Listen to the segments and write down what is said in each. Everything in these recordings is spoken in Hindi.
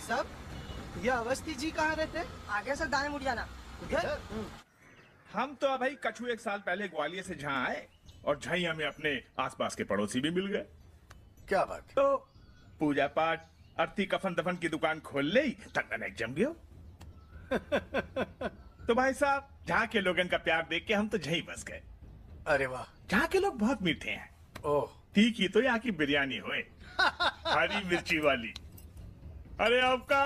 साहब, ये अवस्थी जी कहाँ रहते हैं? आगे से दाएं मुड़ जाना। उधर? हम तो अभी कछु एक साल पहले ग्वालियर से जहाँ आए और झई हमें अपने आसपास के पड़ोसी भी मिल गए। क्या बात? तो पूजा पाठ, अर्थी कफन दफन की दुकान खोल ली, तक जम गयो। तो भाई साहब, जहाँ के लोगों का प्यार देख के हम तो झई बस गए। अरे वाह। जहाँ के लोग बहुत मीठे हैं। ओह, ठीक ही तो यहाँ की बिरयानी होए, हरी मिर्ची वाली। अरे आपका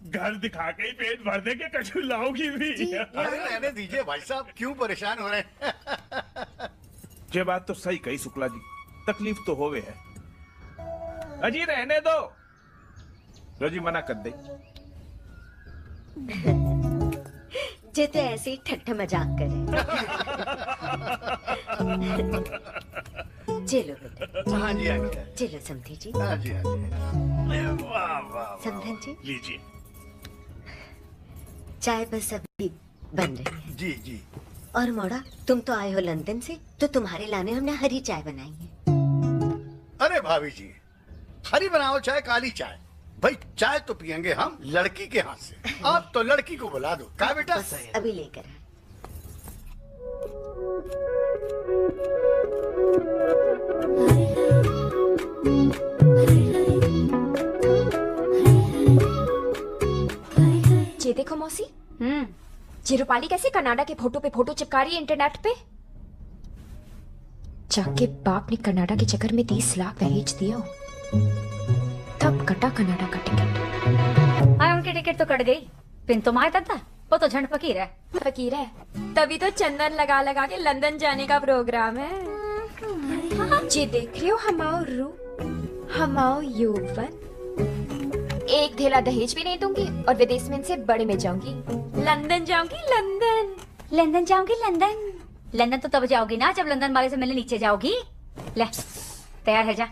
घर दिखा के ही पेट भर दे के कछु लाओगी भी। अरे रहने दीजिए भाई साहब, क्यों परेशान हो रहे हैं? ये बात तो सही कही शुक्ला जी, तकलीफ तो होवे है। अजी रहने दो, रोजी मना कर दे। जे तो ऐसे ही ठट्ठा मजाक करे। चलो बेटे। हाँ जी, हाँ जी। चलो समधी जी। हाँ जी, हाँ जी। वाह वाह। समधन जी लीजिए। चाय बस अभी बन रही है। जी जी। और मोड़ा, तुम तो आए हो लंदन से, तो तुम्हारे लाने हमने हरी चाय बनाई है। अरे भाभी जी, हरी बनाओ चाहे काली चाय, भाई चाय तो पियेंगे हम लड़की के हाथ से। आप तो लड़की को बुला दो। क्या बेटा? बस अभी लेकर आए। ये देखो मौसी, ये रूपाली कैसे कनाडा के फोटो पे फोटो चिपका रही है इंटरनेट पे। जाके बाप ने कनाडा के चक्कर में 30 लाख दहेज दिया, तब कटा कनाडा का टिकट। हाँ, उनकी टिकट तो कट गई, पिन तो मार था, वो तो झंड फकीर है। फकीर है, तभी तो चंदन लगा लगा के लंदन जाने का प्रोग्राम है। ये देख रहे हो हमाओ रूप, हमाओ यौवन। एक थैला दहेज भी नहीं दूंगी और विदेश में इनसे बड़े में जाऊंगी। लंदन जाऊंगी, लंदन। लंदन जाऊंगी, लंदन। लंदन तो तब जाओगी ना जब लंदन वाले से मिलने नीचे जाओगी। ले, तैयार है जा।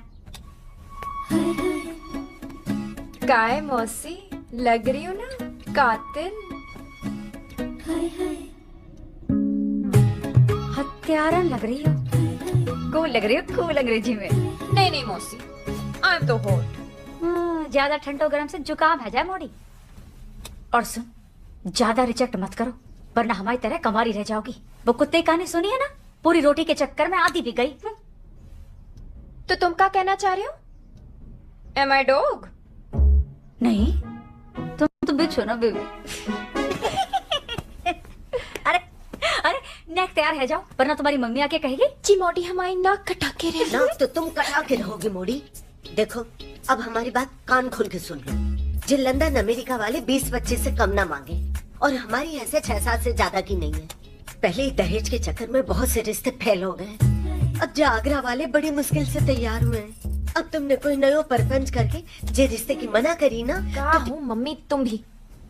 काय मौसी, लग रही हो ना कातिल। हत्यारन लग रही हो। कूल लग रही हो, कूल अंग्रेजी में। नहीं नहीं मौसी, आई एम तो हॉट। ज्यादा ठंडो गरम से जुकाम है जाए मोड़ी। और सुन, ज्यादा रिजेक्ट मत करो वरना हमारी तरह कमारी रह जाओगी। वो कुत्ते कहानी सुनी है ना, पूरी रोटी के चक्कर में आधी भी गई। तो तुम क्या कहना चाह रहे हो? एम आई डॉग? नहीं, तुम तो बिच हो ना बेबी। अरे अरे नेक तैयार है जाओ, वरना तुम्हारी मम्मी आके कहेगी जी मोटी हमारी नाक कटा के रहे। नाक तो तुम कटा के रहोगी मोड़ी। देखो, अब हमारी बात कान खोल के सुन लो। जो लंदन अमेरिका वाले 20-25 से कम ना मांगे, और हमारी हैसियत 6-7 से ज्यादा की नहीं है। पहले ही दहेज के चक्कर में बहुत से रिश्ते फेल हो गए। अब जो आगरा वाले बड़ी मुश्किल से तैयार हुए हैं। अब तुमने कोई नयो परपंच करके जे रिश्ते की मना करी ना। तो मम्मी तुम भी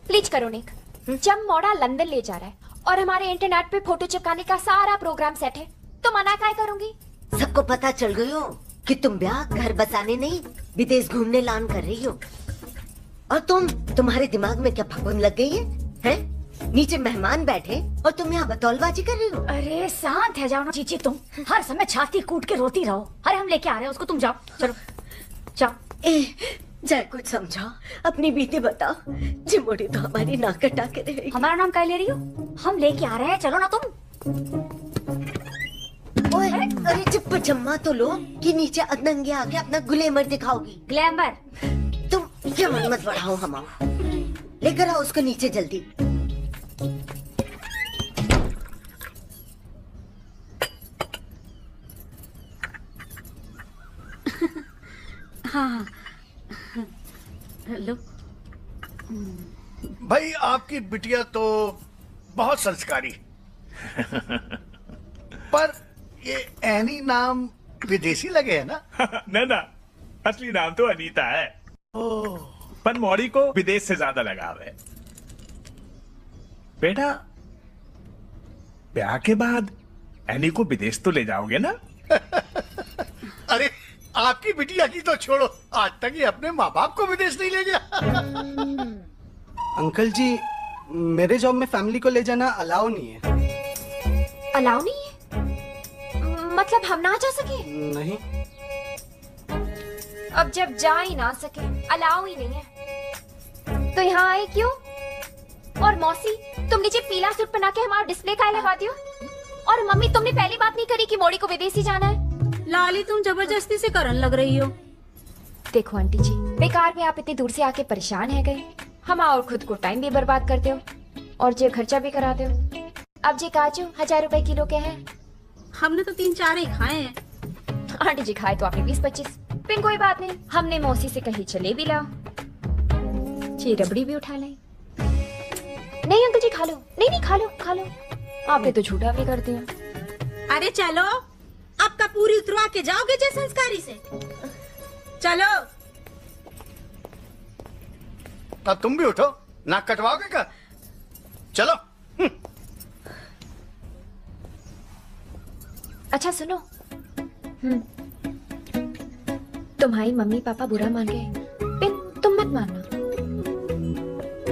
प्लीज करो नेक। जब मोड़ा लंदन ले जा रहा है और हमारे इंटरनेट पे फोटो चिपकाने का सारा प्रोग्राम सेट है, तो मना काय करूंगी? सबको पता चल गई हो कि तुम ब्याह घर बसाने नहीं विदेश घूमने लान कर रही हो। और तुम्हारे दिमाग में क्या फफूंद लग गई है? हैं? नीचे मेहमान बैठे और तुम यहाँ बतौलबाजी कर रही हो। अरे शांत है जाओ ना चीची, तुम हर समय छाती कूट के रोती रहो। अरे हम लेके आ रहे हैं उसको, तुम जाओ। चलो जाओ। जय कुछ समझाओ, अपनी बीती बताओ। जिमोड़ी तो हमारी नाक कटा के रहेगी। हमारा नाम क्या ले रही हो? हम लेके आ रहे हैं, चलो ना तुम। ओए, अरे चुप जम्मा तो लो कि नीचे अदनंगे आके अपना ग्लैमर दिखाओगी। ग्लैमर? तुम क्या मन मत बढ़ाओ हमारा। लेकर आओ उसको नीचे जल्दी। हाँ लो। भाई आपकी बिटिया तो बहुत संस्कारी। पर ये एनी नाम विदेशी लगे है ना? ना, असली नाम तो अनीता है। पर मौड़ी को विदेश से ज्यादा लगाव है। बेटा, ब्याह के बाद एनी को विदेश तो ले जाओगे ना? अरे आपकी बिटिया की तो छोड़ो, आज तक ये अपने माँ बाप को विदेश नहीं ले गया। अंकल जी, मेरे जॉब में फैमिली को ले जाना अलाउ नहीं है। अलाउ नहीं है? मतलब हम ना जा सके? नहीं। अब जब जा ही ना सके, अलाउ ही नहीं है, तो यहाँ आए क्यों? और मौसी, तुम नीचे पीला सूट पहना के हमारा डिस्प्ले काहे लगाती हो? और मम्मी, तुमने पहली बात नहीं करी कि मोड़ी को विदेशी जाना है? लाली, तुम जबरदस्ती से करन लग रही हो। देखो आंटी जी, बेकार में आप इतनी दूर से आके परेशान है गए। हम और खुद को टाइम भी बर्बाद करते हो और जे खर्चा भी कराते हो। अब जे काजू 1000 रुपए किलो के हैं। हमने तो 3-4 ही खाए हैं। आंटी जी खाए तो आपने 20-25। फिर कोई बात नहीं, हमने मौसी से कही चले भी लाओ, जी रबड़ी भी उठा लें। नहीं अंकल जी खा लो। नहीं नहीं, खा लो खा लो। आपने तो झूठा भी कर दिया। अरे चलो, अब का पूरी उतरवा के जाओगे जे संस्कारी से। चलो। अब तुम भी उठो, नाक कटवाओगे क्या? चलो। अच्छा सुनो, तुम्हारी मम्मी पापा बुरा मान गए, फिर तुम मत मानना।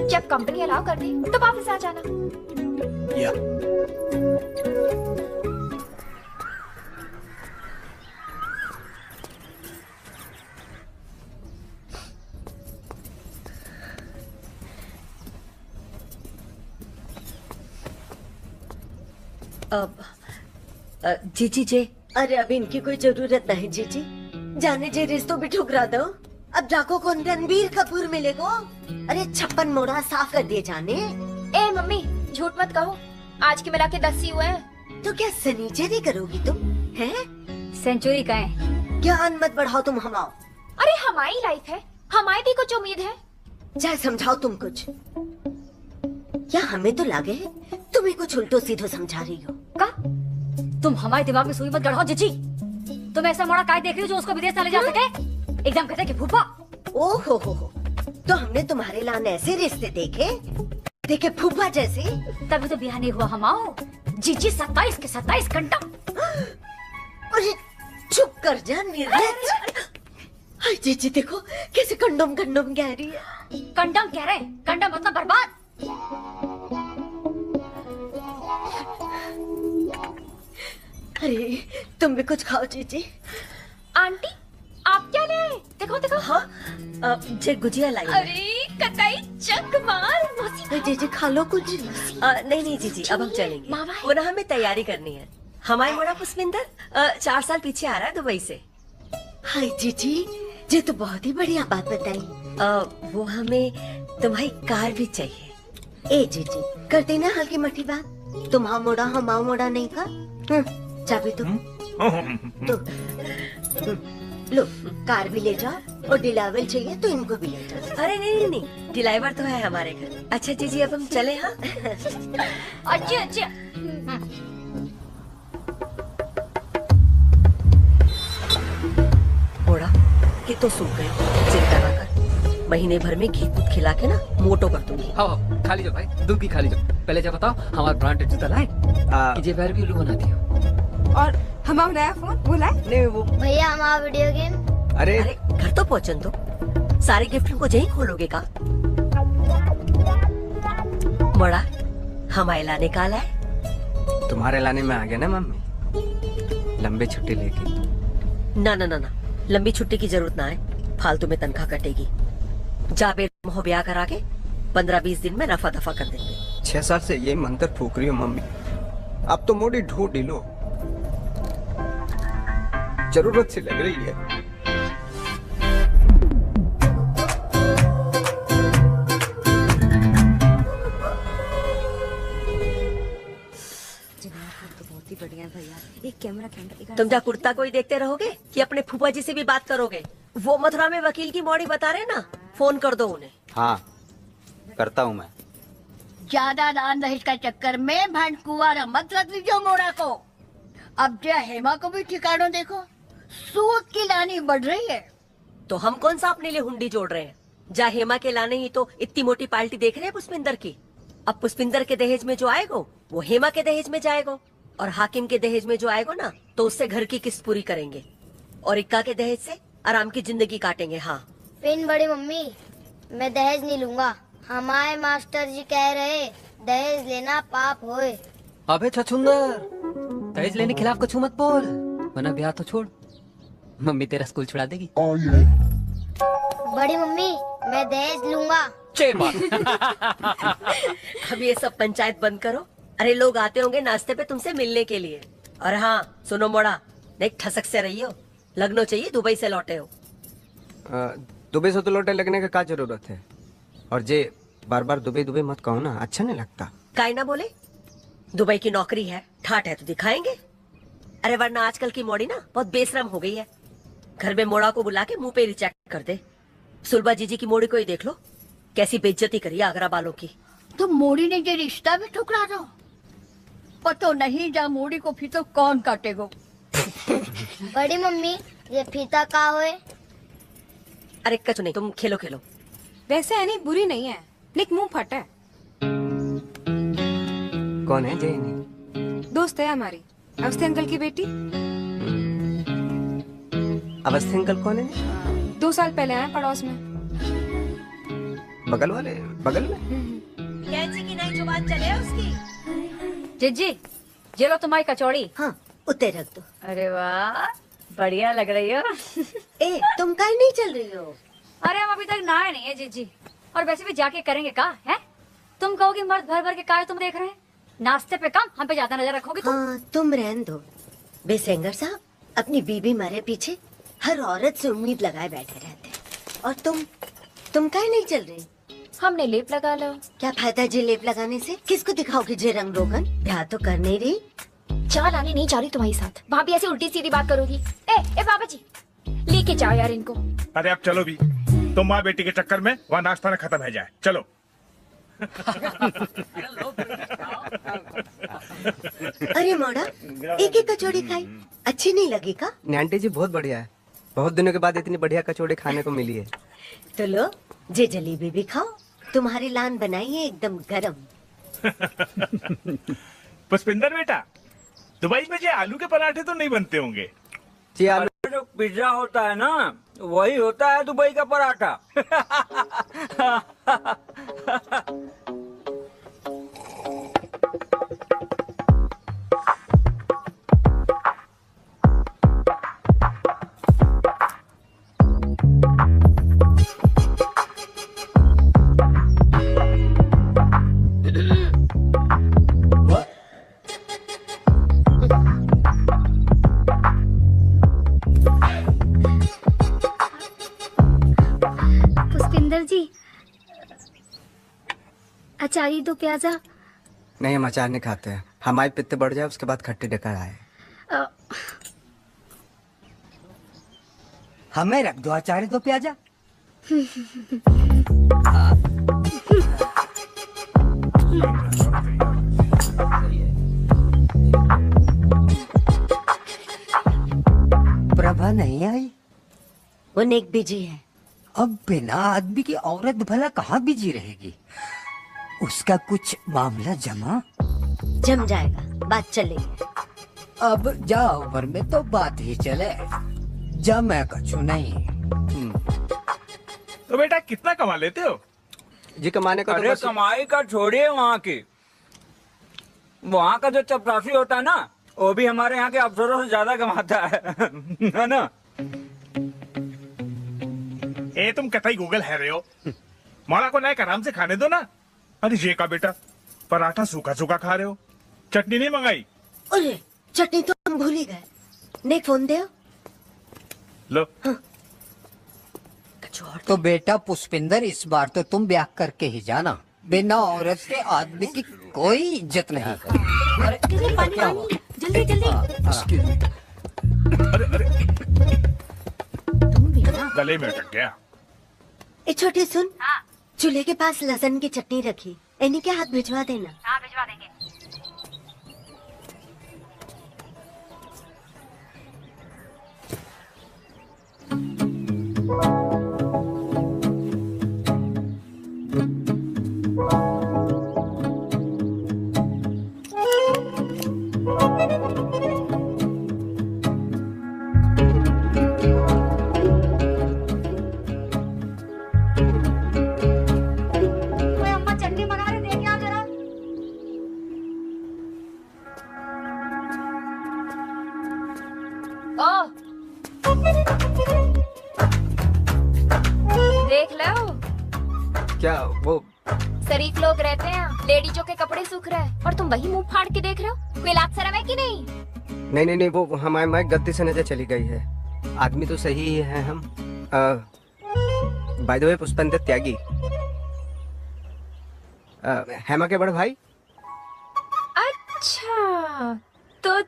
जब कंपनी अलाउ कर दे तो वापस आ जाना। या जीजी जे, अरे अभी इनकी कोई जरूरत नहीं जीजी। जाने जे रिश्तों भी ठुकरा दो। अब जाको कौन रणबीर कपूर मिलेगो। अरे 56 मोड़ा साफ कर दिए जाने। ए मम्मी, झूठ मत कहो, आज के मिला के 10 ही हुए हैं। तो क्या सनीचरी करोगी तुम? हैं? सेंचुरी का है। ज्ञान मत बढ़ाओ तुम हमाओ। अरे हमारी लाइफ है, हमारी भी कुछ उम्मीद है। जाए समझाओ तुम कुछ। क्या हमें तो लगे तुम ही कुछ उल्टो सीधो समझा रही हो। का? तुम हमारे दिमाग में सुई मत गढ़ाओ जीजी। तुम ऐसा मोड़ा काय देख रही हो जो उसको विदेश न ले जा सके? एकदम कहते कि फूफा। ओहो हो, तो हमने तुम्हारे लान ऐसे रिश्ते देखे फूफा जैसे। तभी तो ब्याह नहीं हुआ हमाओ। जीजी 27 के 27 कंडम। अरे चुप कर जा निर्लज्ज। हाय जीजी देखो कैसे कंडम कंडम कह रही है। कंडम कह रहे, कंडम मतलब बर्बाद। अरे तुम भी कुछ खाओ जीजी। आंटी आप क्या ले आए? देखो देखो। हाँ जे गुजिया लाई। अरे कतई चक मार मौसी। जीजी खा लो कुछ। नहीं नहीं जीजी, अब हम चलेंगे। मामा है। वो ना हमें तैयारी करनी है। हमारे मोड़ा पुष्पिंदर 4 साल पीछे आ रहा है दुबई से। हाय जीजी, ये तो बहुत ही बढ़िया बात बताई। वो हमें तुम्हारी कार भी चाहिए। ए जीजी करते ना हल्की मठी बात। तुम हाँ मोड़ा हम आओ मोड़ा नहीं का। चाबी तुम तो लो, कार भी ले जाओ और डिलावल चाहिए तो इनको भी ले जाओ। अरे नहीं नहीं नहीं, डिलाइवर तो है हमारे घर। अच्छा जीजी अब हम चले। हाँ अच्छा अच्छा। मोड़ा कि तो सूख गए, चिंता ना कर। महीने भर में घी दूध खिला के ना मोटो कर दूंगी। हाँ खा लीजिए भाई, दूध की खा लीजिए। पहले जब बताओ हमारा ब्रांडेड जूता लाए कि ये भी उल्लू बनाती हो। और हमारा नया फोन वो लाए? नहीं वो भैया हमारा वीडियो गेम। अरे घर तो पहुंचन दो। सारे गिफ्ट को जहीं खोलोगे का? मोड़ा हमारे लाने काला है। तुम्हारे लाने में आ गया ना मम्मी, लंबी छुट्टी लेके। ना ना ना ना, लंबी छुट्टी की जरूरत ना है। फालतू में तनख्वाह कटेगी। जा मोह ब्याह करा के 15-20 दिन में रफा दफा कर देंगे। 6 साल से ये मंत्र फूक रही हो मम्मी, अब तो मोड़ी ढूंढ लो। जरूरत सी लग रही है। बहुत ही बढ़िया भैया, एक कैमरा। तुम जा कुर्ता को ही देखते रहोगे कि अपने फूफा जी से भी बात करोगे? वो मथुरा में वकील की मौड़ी बता रहे ना, फोन कर दो उन्हें। हाँ करता हूँ मैं। ज्यादा दान दहेज का चक्कर में भंडकुआरा मत रख लीजिए मोड़ा को। अब जो हेमा को भी ठिकानों देखो, सूद की लानी बढ़ रही है। तो हम कौन सा अपने लिए हुंडी जोड़ रहे हैं? जा हेमा के लाने ही तो इतनी मोटी पार्टी देख रहे हैं पुष्पिंदर की। अब पुष्पिंदर के दहेज में जो आएगा वो हेमा के दहेज में जाएगा, और हाकिम के दहेज में जो आएगा ना तो उससे घर की किस्त पूरी करेंगे, और इक्का के दहेज से आराम की जिंदगी काटेंगे। हाँ पिन बड़ी मम्मी, मैं दहेज नहीं लूंगा। हमारे मास्टर जी कह रहे दहेज लेना पाप होए। अबे छछुंदर, दहेज लेने के खिलाफ कुछ मत बोल, वरना ब्याह तो छोड़, मम्मी तेरा स्कूल छुड़ा देगी। बड़ी मम्मी मैं दहेज लूंगा, सच्चे बात। अब ये सब पंचायत बंद करो। अरे लोग आते होंगे नाश्ते पे तुमसे मिलने के लिए। और हाँ सुनो मोड़ा, देख ठसक से रही हो, लगना चाहिए दुबई से लौटे हो। दुबई से तो लौटे लगने का क्या जरूरत है? और जे बार बार दुबई दुबई मत कहो ना, अच्छा नहीं लगता। काहे ना बोले, दुबई की नौकरी है, ठाट है तो दिखाएंगे। अरे वरना आजकल की मोड़ी ना बहुत बेशरम हो गई है। घर में मोड़ा को बुला के मुंह पे रिजेक्ट कर दे। सुलभा जीजी की मोड़ी को ही देख लो, कैसी बेइज्जती करी आगरा वालों की। तो मोड़ी ने ये रिश्ता भी ठुकरा दो। पतो नहीं जा मोड़ी को फिर तो कौन काटेगो। बड़ी मम्मी ये फीता का होए? अरे कछु नहीं, तुम खेलो खेलो। वैसे है नहीं, बुरी नहीं है, लेकिन मुंह फटा है। कौन है जयनी? दोस्त है हमारी, अवस्थी अंकल की बेटी। अवस्थी अंकल कौन है? 2 साल पहले आए पड़ोस में। बगल वाले? बगल में? कैंची की नई जुबान चले उसकी। जिज्जी, ये लो तुम्हारी कचौड़ी। हाँ उते रख दो। अरे वाह, बढ़िया लग रही हो। ए तुम काहे नहीं चल रही हो? अरे हम अभी तक नहाए नहीं है जिज्जी, और वैसे भी जाके करेंगे का है? तुम कहोगे मर्द भर भर के काय तुम देख रहे हैं, नाश्ते पे कम, हम पे ज्यादा नजर रखोगे तुम। हाँ तुम रहन दो। बेसेंगर साहब अपनी बीबी मरे पीछे हर औरत से उम्मीद लगाए बैठे रहते हैं। और तुम काहे नहीं चल रही? हमने लेप लगा लो। क्या फायदा जी लेप लगाने से? किसको दिखाओगे जे रंग रोगन? ब्याह तो कर नहीं रही। चाल आने नहीं जा रही तुम्हारी साथ। भाभी ऐसी उल्टी सीधी बात करोगी? ए बाबा जी, लेके जाओ यार इनको। अरे अब चलो भी, तुम माँ बेटी के चक्कर में वहाँ नाश्ता न खत्म है जाए। चलो। अरे मोड़ा, एक एक कचौड़ी खाई, अच्छी नहीं लगी का? आंटी जी बहुत बढ़िया है, बहुत दिनों के बाद इतनी बढ़िया कचौड़ी खाने को मिली है। तो लो जे जलेबी भी खाओ, तुम्हारी लान बनाई है एकदम गरम। पुष्पिंदर बेटा, दुबई में जो आलू के पराठे तो नहीं बनते होंगे? जी आलू जो पिज्जा होता है ना, वही होता है दुबई का पराठा। पुष्पिंदर जी, अचारी दो प्याजा। नहीं, हम अचार नहीं खाते हैं, हमारी पित्त बढ़ जाए उसके बाद खट्टी डकार आए। हमें रख दो अचारी दो प्याजा। प्रभा नहीं आई? वो नेक बिजी है। अब बिना आदमी की औरत भला कहाँ बिजी रहेगी? उसका कुछ मामला जम जाएगा, बात चलेगी। अब जाओ भर में तो बात ही चले, जमे कछु नहीं। तो बेटा कितना कमा लेते हो? जी कमाने का अरे कमाई का छोड़िए, वहाँ की, वहाँ का जो चपरासी होता है ना, वो भी हमारे यहाँ के अफसरों से ज्यादा कमाता है ना? ए तुम कतई गूगल है रहे हो, मौला को नायक आराम से खाने दो ना। अरे ये का बेटा, पराठा सूखा सूखा खा रहे हो, चटनी नहीं मंगाई? अरे चटनी तो हम भूल ही गए। नेक फोन दे लो। हाँ। तो बेटा पुष्पिंदर, इस बार तो तुम ब्याह करके ही जाना, बिना औरत के आदमी की कोई इज्जत नहीं। पानी पानी, जल्दी जल्दी। अरे गले में अटक गया। ए छोटे सुन, चूल्हे के पास लहसुन की चटनी रखी, इन्हीं के हाथ भिजवा देना। हाँ भिजवा देंगे। क्या वो शरीफ लोग रहते हैं, लेडीजों के कपड़े सूख रहे हैं और तुम वही मुंह फाड़ के देख रहे हो। कोई लाज शर्म है कि नहीं? नहीं, वो हमारे गलती से नजर चली गई है। आदमी तो सही ही है हम। बाय द वे पुष्पेंद्र त्यागी, हेमा के बड़े भाई। अच्छा, तो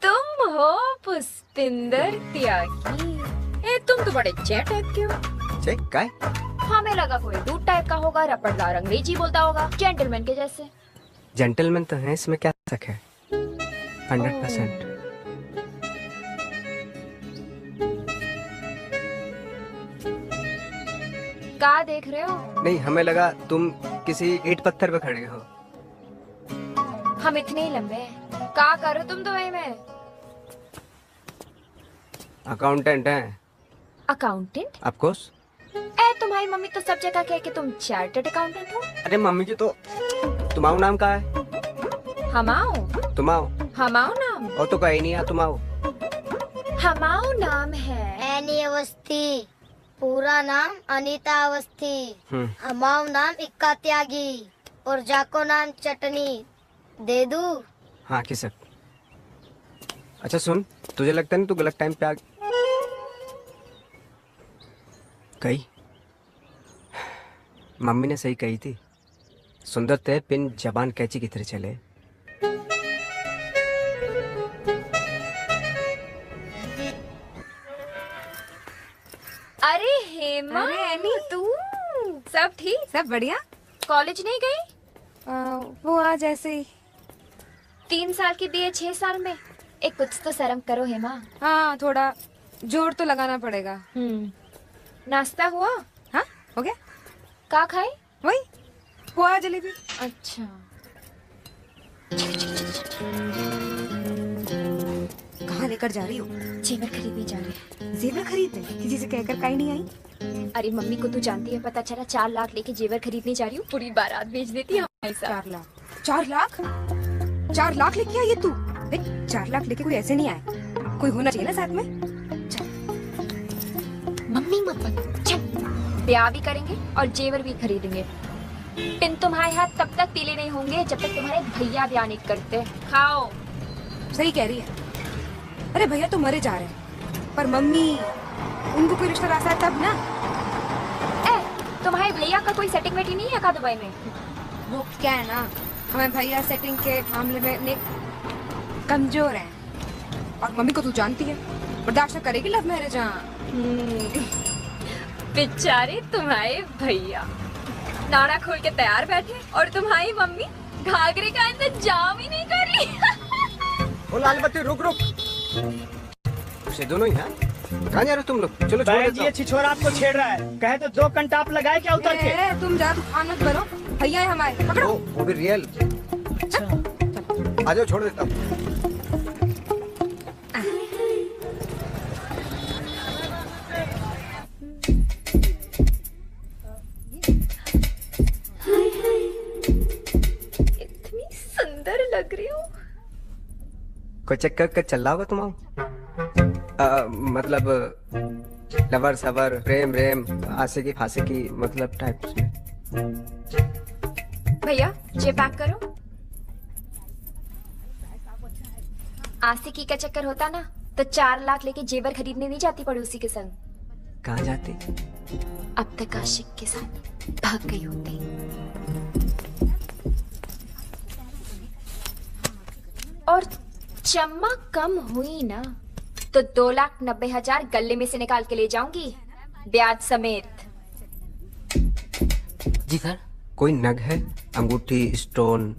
तुम हो पुष्पेंद्र त्यागी। तुम तो बड़े चैट टाइप के हो। चेक काय? हमें लगा कोई दूध टाइप का होगा, रपटदार अंग्रेजी बोलता होगा, जेंटलमैन के जैसे। जेंटलमैन तो है, इसमें क्या शक है? 100%। क्या देख रहे हो? नहीं, हमें लगा तुम किसी ईंट पत्थर पे खड़े हो। हम इतने ही लंबे हैं। क्या करो तुम दुबई में? अकाउंटेंट हैं। अकाउंटेंट? Of course. तुम्हारी मम्मी तो सब जगह कहे कि तुम चार्टर्ड अकाउंटेंट हो। अरे मम्मी जी तो तुम्हारा नाम क्या है? हमाओ। तुम्हाओ? हमाओ नाम। और तो कहीं नहीं है तुम्हाओ। हमाओ नाम है एनी अवस्थी, पूरा नाम अनीता अवस्थी। हमाओ नाम इक्का त्यागी और जाको नाम चटनी। दे दूं? हाँ किसक। अच्छा सुन, तुझे लगता नहीं तू गलत टाइम पे आ गई? मम्मी ने सही कही थी, सुंदर ते पिन जबान कैची की तरह चले। अरे हेमा, अरे एनी, तू सब ठीक? सब बढ़िया। कॉलेज नहीं गई? वो आज ऐसे ही। 3 साल की बीए 6 साल में। एक कुछ तो शर्म करो हेमा। हाँ, थोड़ा जोर तो लगाना पड़ेगा। नाश्ता हुआ? हाँ हो गया। क्या खाई? वही पोहा जलेबी। अच्छा। कहाँ लेकर जा रही हो? जेवर खरीदने जा रहे हैं। जेवर खरीदने? किसी से कहकर काहे नहीं आई? अरे मम्मी को तू जानती है, पता चला 4 लाख लेके जेवर खरीदने जा रही हूँ, पूरी बारात बेच देती है हमारे साथ। 4 लाख? 4 लाख लेके आई है तू? 4 लाख लेके कोई ऐसे नहीं आए, कोई होना चाहिए ना साथ में। मम्मी मत बन, चल। ब्याह भी करेंगे और जेवर भी खरीदेंगे। पिन तुम्हारे हाथ तब तक पीले नहीं होंगे जब तक तुम्हारे भैया ब्याह नहीं करते। खाओ। सही कह रही है। अरे भैया तो मरे जा रहे हैं, पर मम्मी, उनको कोई रिश्ता रास्ता है तब ना। तुम्हारे भैया का कोई सेटिंग वेटिंग नहीं है का दुबई में? वो क्या है ना, हमारे भैया सेटिंग के मामले में कमजोर है, और मम्मी को तू जानती है, बर्दाश्त करेगी लव मैरिज। बेचारे तुम्हारे भैया नाड़ा खोल के तैयार बैठे और तुम्हारी मम्मी घाघरे का इंतजाम ही नहीं कर रही। ओ लाल बत्ती रुक। से दोनों ही हैं? कहाँ जा रहे हो तुम लोग? चलो छोड़ देता हूँ। छिछोरा आपको छेड़ रहा है, कहे तो 2 कंटाप लगाए क्या उतर के? तुम जा, तूफान मत करो, भैया है हमारे, पकड़ो। वो भी रियल। आ जाओ, छोड़ देता हूँ। इतनी सुंदर लग रही हूँ। कोई चक्कर का चल रहा होगा तुम्हारा? मतलब लवर सवर, प्रेम रेम, आशिकी फासिकी, मतलब टाइप में। भैया ये पैक करो। आशिकी का चक्कर होता ना तो 4 लाख लेके जेवर खरीदने नहीं जाती पड़ोसी के संग। कहाँ जाती? अब तक आशिक के साथ भाग गई होती। और चमक कम हुई ना तो 2,90,000 गले में से निकाल के ले जाऊंगी, ब्याज समेत। जी सर। कोई नग है, अंगूठी, स्टोन,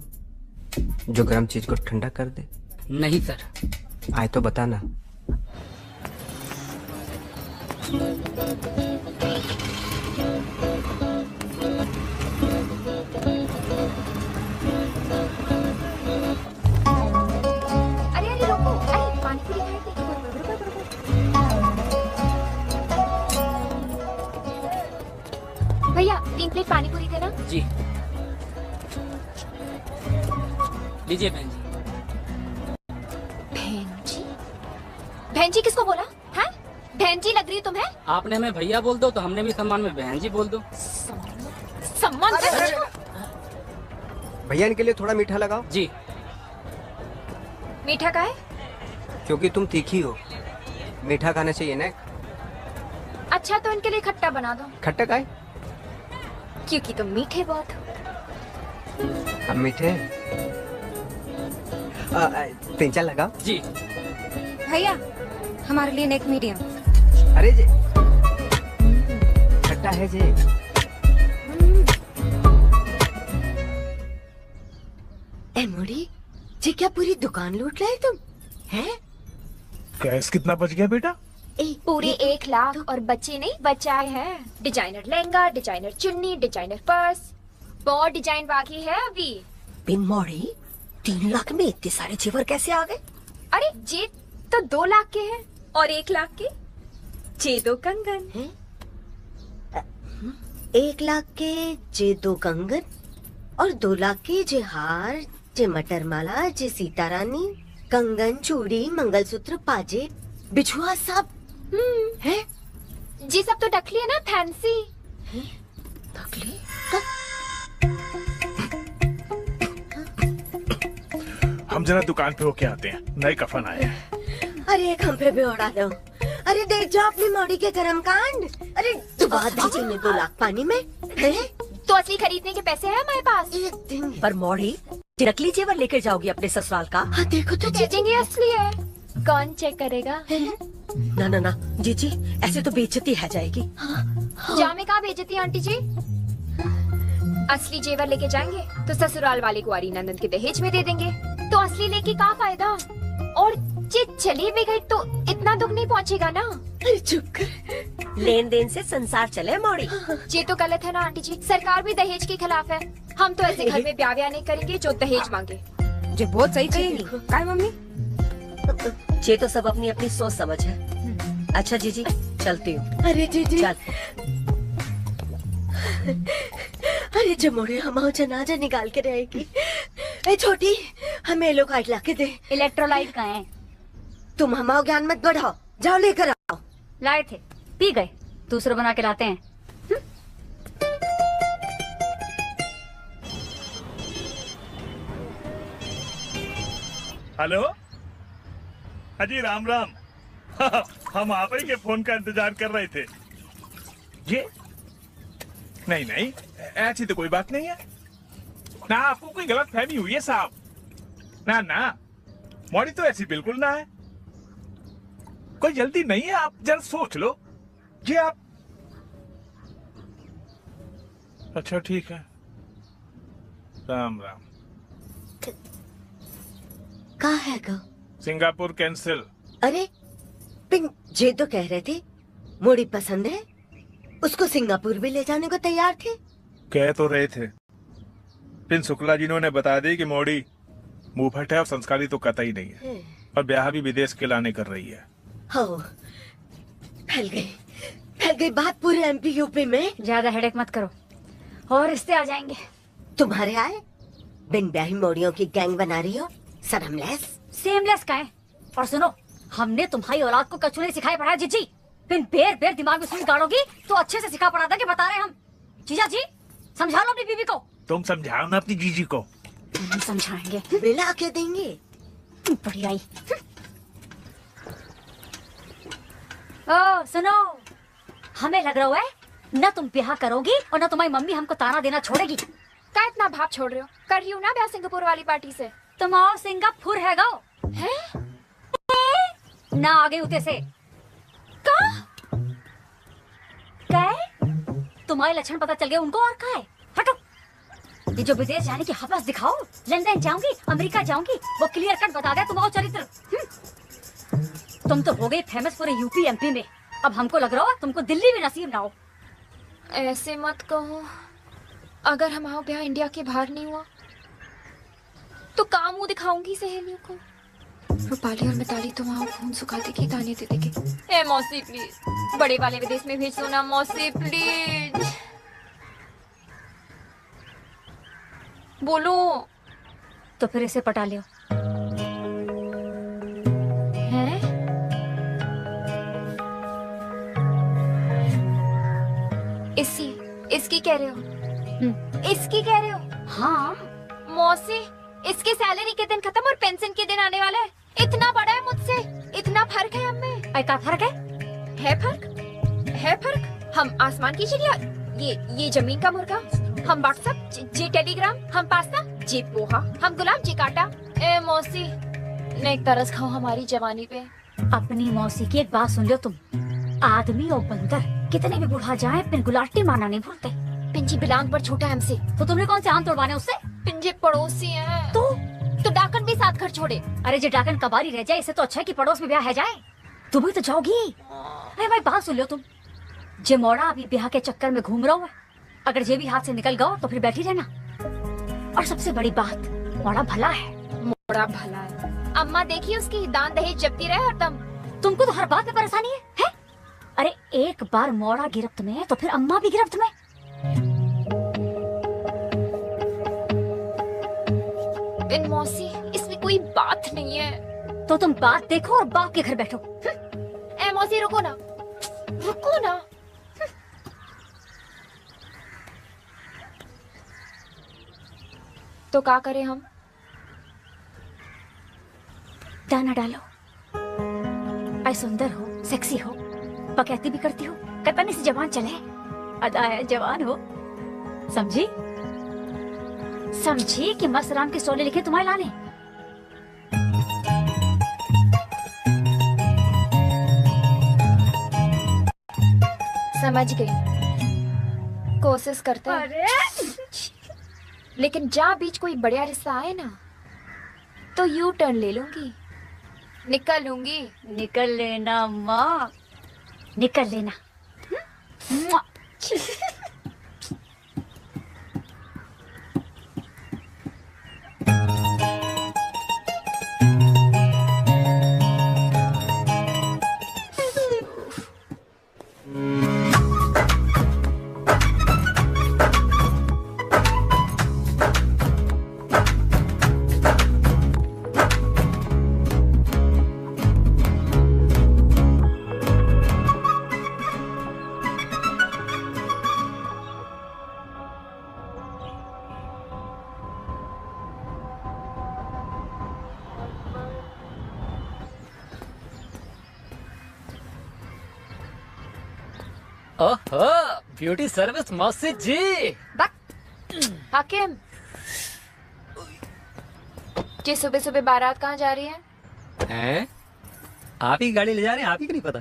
जो गर्म चीज को ठंडा कर दे? नहीं सर। आए तो बताना। अरे रुको, अरे पानी पूरी खाई थी। भैया 3 प्लेट पानी पूरी देना। जी लीजिए बहन जी। बहन जी? बहन जी किसको बोला है? बहन जी लग रही तुम्हें? आपने हमें भैया बोल दो तो हमने भी सम्मान में बहन जी बोल दो। सम्मान से। भैया इनके लिए थोड़ा मीठा लगाओ। जी। मीठा का है? क्योंकि तुम तीखी हो, मीठा खाना चाहिए ना। अच्छा तो इनके लिए खट्टा बना दो। खट्टा का है? क्योंकि तुम मीठे बहुत हो। हम मीठे? 3-4 लगाओ। जी। भैया हमारे लिए नेक मीडियम। अरे जी खट्टा है जी। ए मोड़ी जी, क्या पूरी दुकान लूट लाए तुम? हैं? गैस कितना बच गया बेटा? पूरे 1 लाख और बच्चे नहीं बचाए हैं। डिजाइनर लहंगा, डिजाइनर चुन्नी, डिजाइनर पर्स, बहुत डिजाइन बाकी है अभी। बिन मोड़ी 3 लाख में इतने सारे जेवर कैसे आ गए? अरे जे तो 2 लाख के हैं और 1 लाख के जे 2 कंगन हैं? 1 लाख के जे 2 कंगन और 2 लाख के जे हार, जे मटर माला, जे सीता रानी, कंगन, चूड़ी, मंगलसूत्र, पाजे, बिछुआ सब है। जी सब तो डकली है ना, फैंसी। डकली? हम जरा दुकान पे होके आते हैं, नए कफन आए हैं। अरे एक हम पे भी उड़ा दो। अरे देख जाओ अपनी मौड़ी के कर्म कांड। अरे डुबा दीजिए 2 लाख पानी में है? तो असली खरीदने के पैसे हैं हमारे पास। एक दिन पर मोड़ी नकली जेवर लेकर जाओगी अपने ससुराल का? हाँ देखो तो चेकिंग असली है, कौन चेक करेगा? ना ना ना जीजी, ऐसे तो बेइज्जती है जाएगी। जामे कहाँ बेइज्जती आंटी जी? असली जेवर लेके जाएंगे तो ससुराल वाले को आरी नंदन के दहेज में दे देंगे, तो असली लेके क्या फायदा? और जे चली भी गई तो इतना दुख नहीं पहुंचेगा ना। अरे चुप कर। लेन देन से संसार चले मोड़ी। ये तो गलत है ना आंटी जी, सरकार भी दहेज के खिलाफ है। हम तो ऐसे घर में ब्याह नहीं करेंगे जो दहेज मांगे। जो बहुत सही चीज है मम्मी। ये तो सब अपनी अपनी सोच समझ है। अच्छा जीजी चलती हूँ। अरे जीजी चल। अरे जमोड़े हम जनाजा निकाल के रहेगी। ए छोटी हमें लोग काट ला के दे। इलेक्ट्रोलाइट कहाँ है? तुम हमारा ज्ञान मत बढ़ाओ, जाओ लेकर आओ। लाए थे, पी गए, दूसरे बना के लाते हैं। हेलो हाजी, राम राम। हम आप ही के फोन का इंतजार कर रहे थे। ये नहीं नहीं, ऐसी तो कोई बात नहीं है ना, आपको कोई गलत फहमी हुई है साहब। ना ना, मौड़ी तो ऐसी बिल्कुल ना है, कोई जल्दी नहीं है, आप जरा सोच लो। ये आप अच्छा ठीक है, राम राम। कहाँ है गो? Singapore cancel. अरे पिन जे तो कह रहे थे मोड़ी पसंद है, उसको सिंगापुर भी ले जाने को तैयार थे। कह तो रहे थे, पिन शुक्ला जी ने बता दी कि मोड़ी मुंहफट है और संस्कारी तो कतई नहीं है, और ब्याह भी विदेश के लाने कर रही है। हो फैल गई बात पूरे एमपी यूपी में। ज्यादा हेडेक मत करो और रिश्ते आ जाएंगे। तुम्हारे आए? बिन ब्याही मोड़ियों की गैंग बना रही हो, शर्मलेस। सेमलेस का है। और सुनो, हमने तुम्हारी औलाद को कछु नहीं सिखाया पढ़ाया जीजी। बिन बेर दिमाग में सुन गाड़ोगी तो अच्छे से सिखा पढ़ा था कि बता रहे हम। जीजा जी समझा लो अपनी बीवी को। तुम समझाओ ना अपनी जीजी को। समझाएंगे, मिला के देंगे। बढ़िया ही। ओ सुनो, हमें लग रहा है न तुम ब्याह करोगी और न तुम्हारी मम्मी हमको ताना देना छोड़ेगी। क्या इतना भाव छोड़ रहे हो? कर रही हूँ ना ब्याह सिंगापुर वाली पार्टी से। तुम आओ सिंगापुर है गो है ना, आगे उते से तुम्हारे लक्षण पता चल गए उनको। और का है, हटो। ये जो विदेश जाने की हवस दिखाओ, लंदन जाऊंगी, अमेरिका जाऊंगी, वो क्लियर कट बता दे तुम्हारा चरित्र। तुम तो हो गई फेमस पूरे यूपी एमपी में, अब हमको लग रहा हो तुमको दिल्ली भी नसीब ना हो। ऐसे मत कहो, अगर हमारा ब्याह इंडिया के बाहर नहीं हुआ तो काम मुंह दिखाऊंगी सहेलियों को। रूपाली और मिताली तो वहाँ खून सुखा देगी, ताने दे देगी। ए मौसी प्लीज, बड़े वाले विदेश में भेज दो ना मौसी प्लीज। बोलो। तो फिर इसे पटा लियो। हैं? इसकी कह रहे हो? इसकी कह रहे हो? हाँ मौसी, इसकी सैलरी के दिन खत्म और पेंशन के दिन आने वाला है। इतना बड़ा है मुझसे, इतना फर्क है हमें। क्या फर्क है? है फर्क। हम आसमान की चिड़िया, ये जमीन का मुर्गा। हम व्हाट्सएप, जी टेलीग्राम। हम पास्ता, जी पोहा। हम गुलाब, जी काटा। ए मौसी, नेक तरस खाओ हमारी जवानी पे। अपनी मौसी की एक बात सुन लो तुम, आदमी और बंदर कितने भी बुढ़ा जाए पिन गुलाटी मारना नहीं भूलते। पिंजी बिलांग पर छोटा है हमसे, तो तुमने कौन से आम तोड़वाने उससे? पिंजे पड़ोसी हैं। तो डाकन भी साथ घर छोड़े। अरे जो डाकन कबारी रह जाए, इससे तो अच्छा है कि पड़ोस में ब्याह है जाए। तुम भी तो जाओगी। अरे भाई बात सुन लो तुम, जे मोड़ा अभी ब्याह के चक्कर में घूम रहा है, अगर जे भी हाथ से निकल गया तो फिर बैठी रहना। और सबसे बड़ी बात, मोड़ा भला है। मोड़ा भला है। अम्मा देखिए उसकी दान दहेज जपती रहे हरदम। तुमको तो हर बात में परेशानी है? अरे एक बार मोड़ा गिरफ्त में तो फिर अम्मा भी गिरफ्त में। इन मौसी, इसमें कोई बात नहीं है। तो तुम बात देखो और बाप के घर बैठो। ए मौसी रुको ना, रुको ना। तो क्या करें हम? दाना डालो। आई सुंदर हो, सेक्सी हो, पकैती भी करती हो, कतनी सी जवान चले, अदा है जवान हो। समझी कि मस्त राम के सोने लिखे तुम्हारे लाने। समझ गई, कोशिश करते हैं। लेकिन जहाँ बीच कोई बढ़िया रिश्ता आए ना, तो यू टर्न ले लूंगी, निकल लूंगी। निकल लेना माँ, निकल लेना। ओहो, ब्यूटी सर्विस मौसी जी। हाकिम जी, सुबह सुबह बारात कहाँ जा रही है? हैं? आप ही गाड़ी ले जा रहे हैं? आप ही को नहीं पता?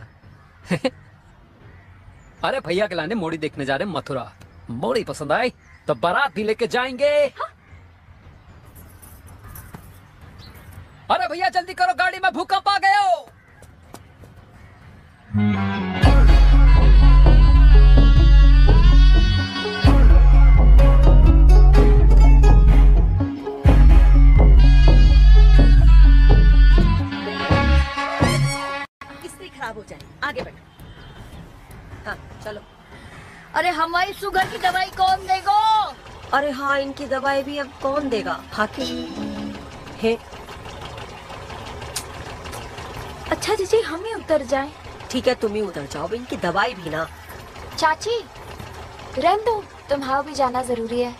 अरे भैया के लाने मोड़ी देखने जा रहे हैं मथुरा। मोड़ी पसंद आई तो बारात भी लेके जाएंगे। अरे भैया जल्दी करो, गाड़ी में भूकंप आ गया हो। खराब हो जाए, आगे बढ़ो। हाँ चलो। अरे हमारी शुगर की दवाई कौन देगा? अरे हाँ, इनकी दवाई भी अब कौन देगा? हाकिम है। अच्छा जीजी, हम ही उतर जाएं। ठीक है, तुम ही उतर जाओ, इनकी दवाई भी ना। चाची रहने दो, तुम्हारा भी जाना जरूरी है।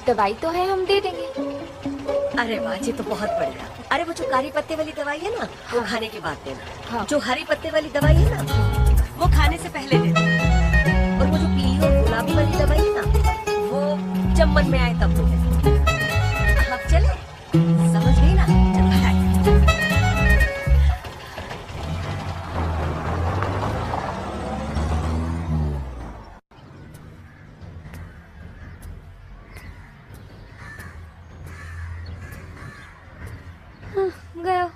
दवाई तो है, हम दे देंगे। अरे वाह जी, तो बहुत बढ़िया। अरे वो जो कारी पत्ते वाली दवाई है ना, वो खाने के बाद देना। हाँ। जो हरी पत्ते वाली दवाई है ना, वो खाने से पहले देना। और वो जो पीली और गुलाबी वाली दवाई है ना, वो जब मन में आए तब दो। अब चले, समझ गई ना? गया।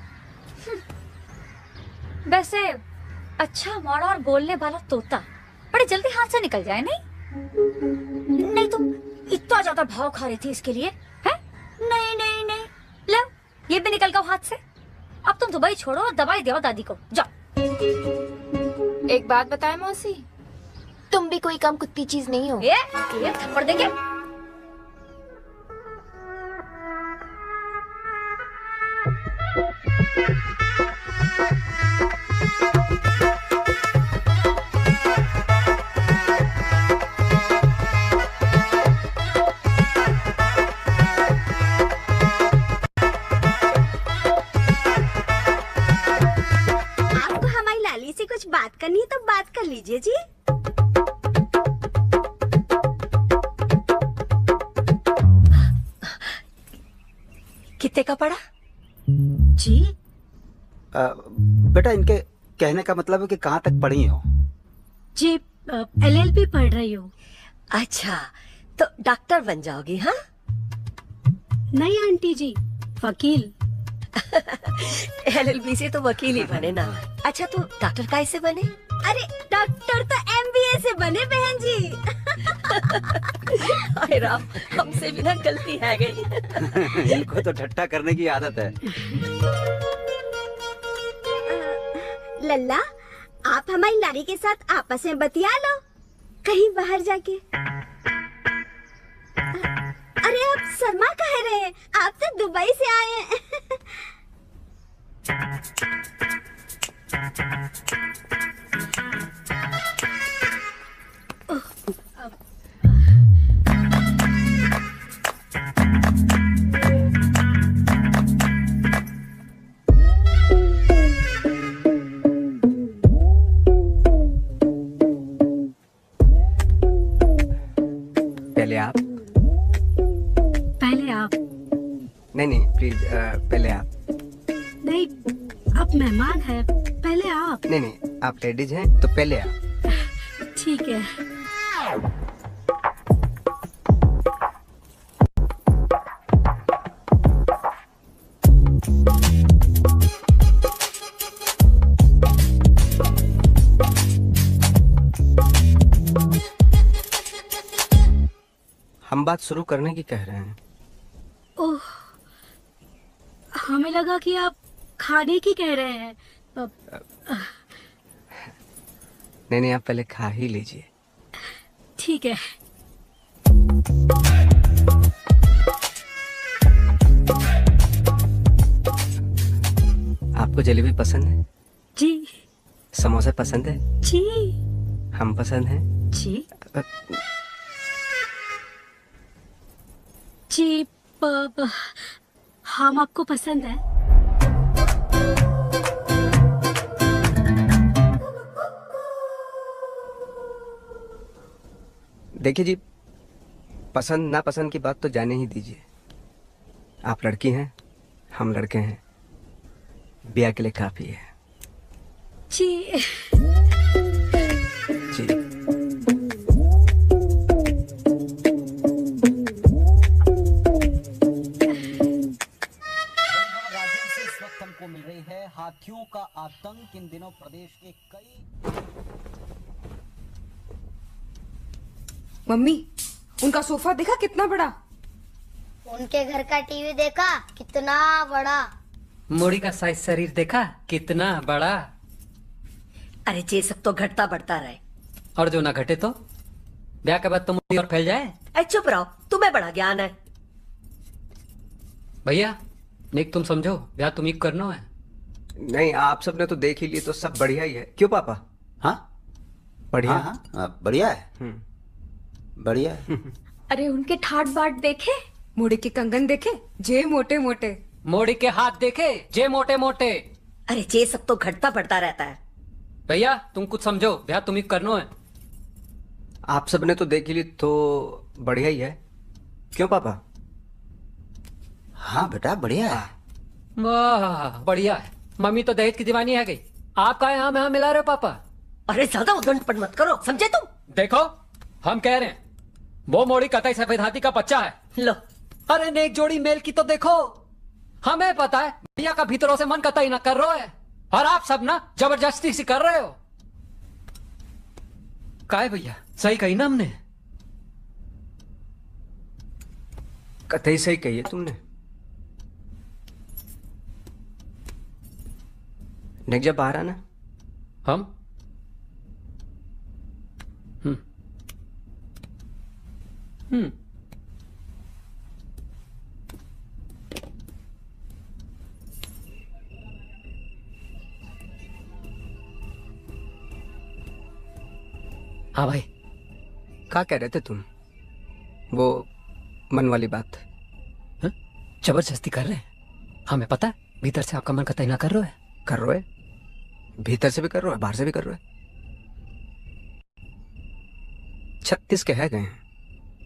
वैसे अच्छा मोड़ा और बोलने वाला तोता बड़े जल्दी हाथ से निकल जाए। नहीं तुम इतना ज्यादा भाव खा रही थी इसके लिए है? नहीं नहीं नहीं, लो ये भी निकल गया हाथ से। अब तुम दुबई छोड़ो और दवाई दो दादी को, जाओ। एक बात बताएं मौसी, तुम भी कोई कम कुत्ती चीज नहीं हो। ये थप्पड़ देंगे। कितने का पड़ा? जी बेटा इनके कहने का मतलब है कि कहाँ तक पढ़ी हो? जी LLB पढ़ रही हूँ। अच्छा, तो डॉक्टर बन जाओगी? हाँ नहीं आंटी जी, वकील। LLB से तो वकील ही बने ना। अच्छा, तो डॉक्टर कैसे बने? अरे डॉक्टर तो MBA से बने बहन जी। हाय राम, हमसे भी ना गलती है गई। इनको तो ठट्टा करने की आदत है। लल्ला, आप हमारी नारी के साथ आपस में बतिया लो कहीं बाहर जाके। अरे आप शर्मा कह रहे हैं, आप तो दुबई से आए हैं। पहले आप। पहले आप। नहीं प्लीज, पहले आप। नहीं, आप मेहमान हैं, पहले आप। नहीं आप लेडीज हैं तो पहले आप। ठीक है। हम बात शुरू करने की कह रहे हैं। ओह, हमें लगा कि आप खाने की कह रहे हैं। नहीं आप पहले खा ही लीजिए। ठीक है। आपको जलेबी पसंद है? जी। समोसा पसंद है? जी। हम पसंद हैं? जी। जी, हम आपको पसंद है? देखिए जी, पसंद ना पसंद की बात तो जाने ही दीजिए। आप लड़की हैं, हम लड़के हैं, ब्याह के लिए काफी है। जी। जी। हमको मिल रही है हाथियों का आतंक। इन दिनों प्रदेश के कई। मम्मी, उनका सोफा देखा कितना बड़ा? उनके घर का टीवी देखा कितना बड़ा? मोड़ी का साइज शरीर देखा कितना बड़ा? अरे ये सब तो घटता बढ़ता रहे। और जो ना घटे तो ब्याह के बाद तो मोड़ी और फैल जाए। अरे चुप रहो, तुम्हें बड़ा ज्ञान है। भैया निक, तुम समझो, ब्याह तुम ही करना है। नहीं, आप सबने तो देख ही लिए तो सब बढ़िया ही है। क्यों पापा? हाँ बढ़िया। हाँ, बढ़िया है। बढ़िया है। अरे उनके ठाट बाट देखे, मोड़ी के कंगन देखे, जे मोटे मोटे। मोड़ी के हाथ देखे, जे मोटे मोटे। अरे ये सब तो घटता बढ़ता रहता है। भैया तुम कुछ समझो, ब्याह तुम ही करना है। आप सबने तो देख ही ली तो बढ़िया ही है। क्यों पापा? हाँ बेटा बढ़िया है। वाह बढ़िया है। मम्मी तो दहेज की दीवानी है गई। आप का यहाँ में मिला रहे हो पापा? अरे ज्यादा उद्दंड मत करो, समझे तुम? देखो हम कह रहे हैं, वो मोड़ी कतई सफेद हाथी का बच्चा है। लो, अरे नेक जोड़ी मेल की तो देखो। हमें पता है भैया का भीतरों से मन कतई ना कर रहा है, और आप सब ना जबरदस्ती से कर रहे हो। काय भैया, सही कही ना हमने? कतई सही कही है तुमने। नेक जब बाहर आना। हम हाँ भाई। क्या कह रहे थे तुम? वो मन वाली बात। जबरदस्ती कर रहे हैं, हमें पता है भीतर से आपका मन कतई ना कर रहा है। कर रहे है, भीतर से भी कर रहे है, बाहर से भी कर रहे है। 36 के है गए हैं।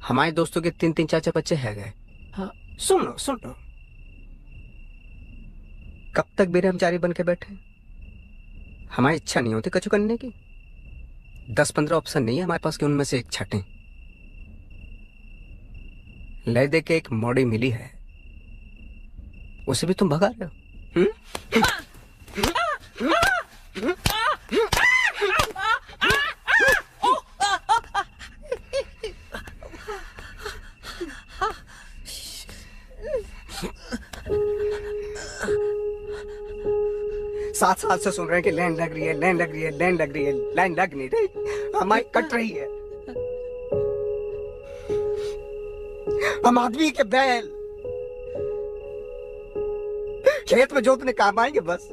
हमारे दोस्तों के 3-3 4-4 बच्चे है गए। हाँ। सुन लो कब तक बेरहमचारी बन के बैठे? हमारी इच्छा नहीं होती कछु करने की। 10-15 ऑप्शन नहीं है हमारे पास कि उनमें से एक छटें। ले दे के एक मॉडी मिली है, उसे भी तुम भगा रहे हो। सात साल से सुन रहे हैं कि लैंड लग रही है, लैंड लग रही है, लैंड लग रही है, लैंड लग नहीं रही, हमारी कट रही है। हम आदमी के बैल खेत में जोतने काम आएंगे बस।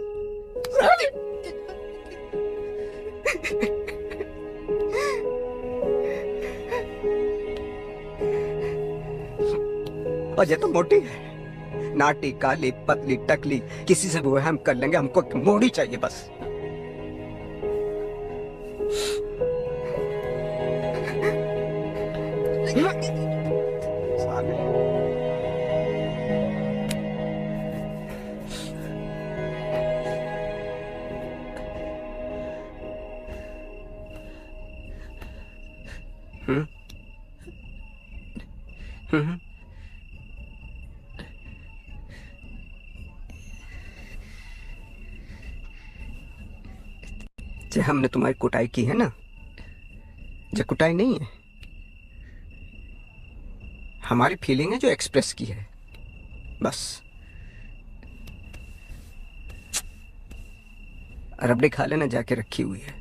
और ये तो मोटी है, नाटी काली पतली टकली, किसी से वो हम कर लेंगे, हमको मोड़ी चाहिए बस। जो हमने तुम्हारी कुटाई की है ना, जो कुटाई नहीं है, हमारी फीलिंग है जो एक्सप्रेस की है बस। रबड़ी खा लेना जाके रखी हुई है।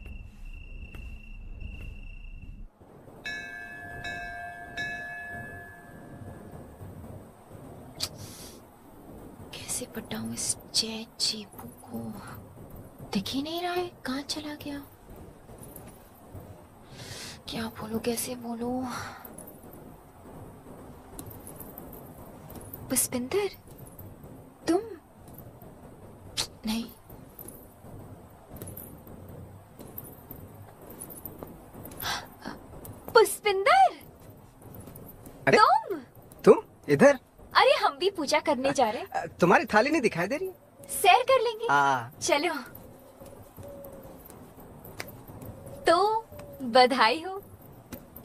कैसे पटाऊं इस चीपू को? दिख ही नहीं रहा है, कहाँ चला गया? क्या बोलूं, कैसे बोलूं? पुष्पिंदर, तुम? नहीं, पुष्पिंदर, अरे तुम इधर? अरे हम भी पूजा करने जा रहे हैं। तुम्हारी थाली नहीं दिखाई दे रही? सैर कर लेंगे। चलो। तो बधाई हो,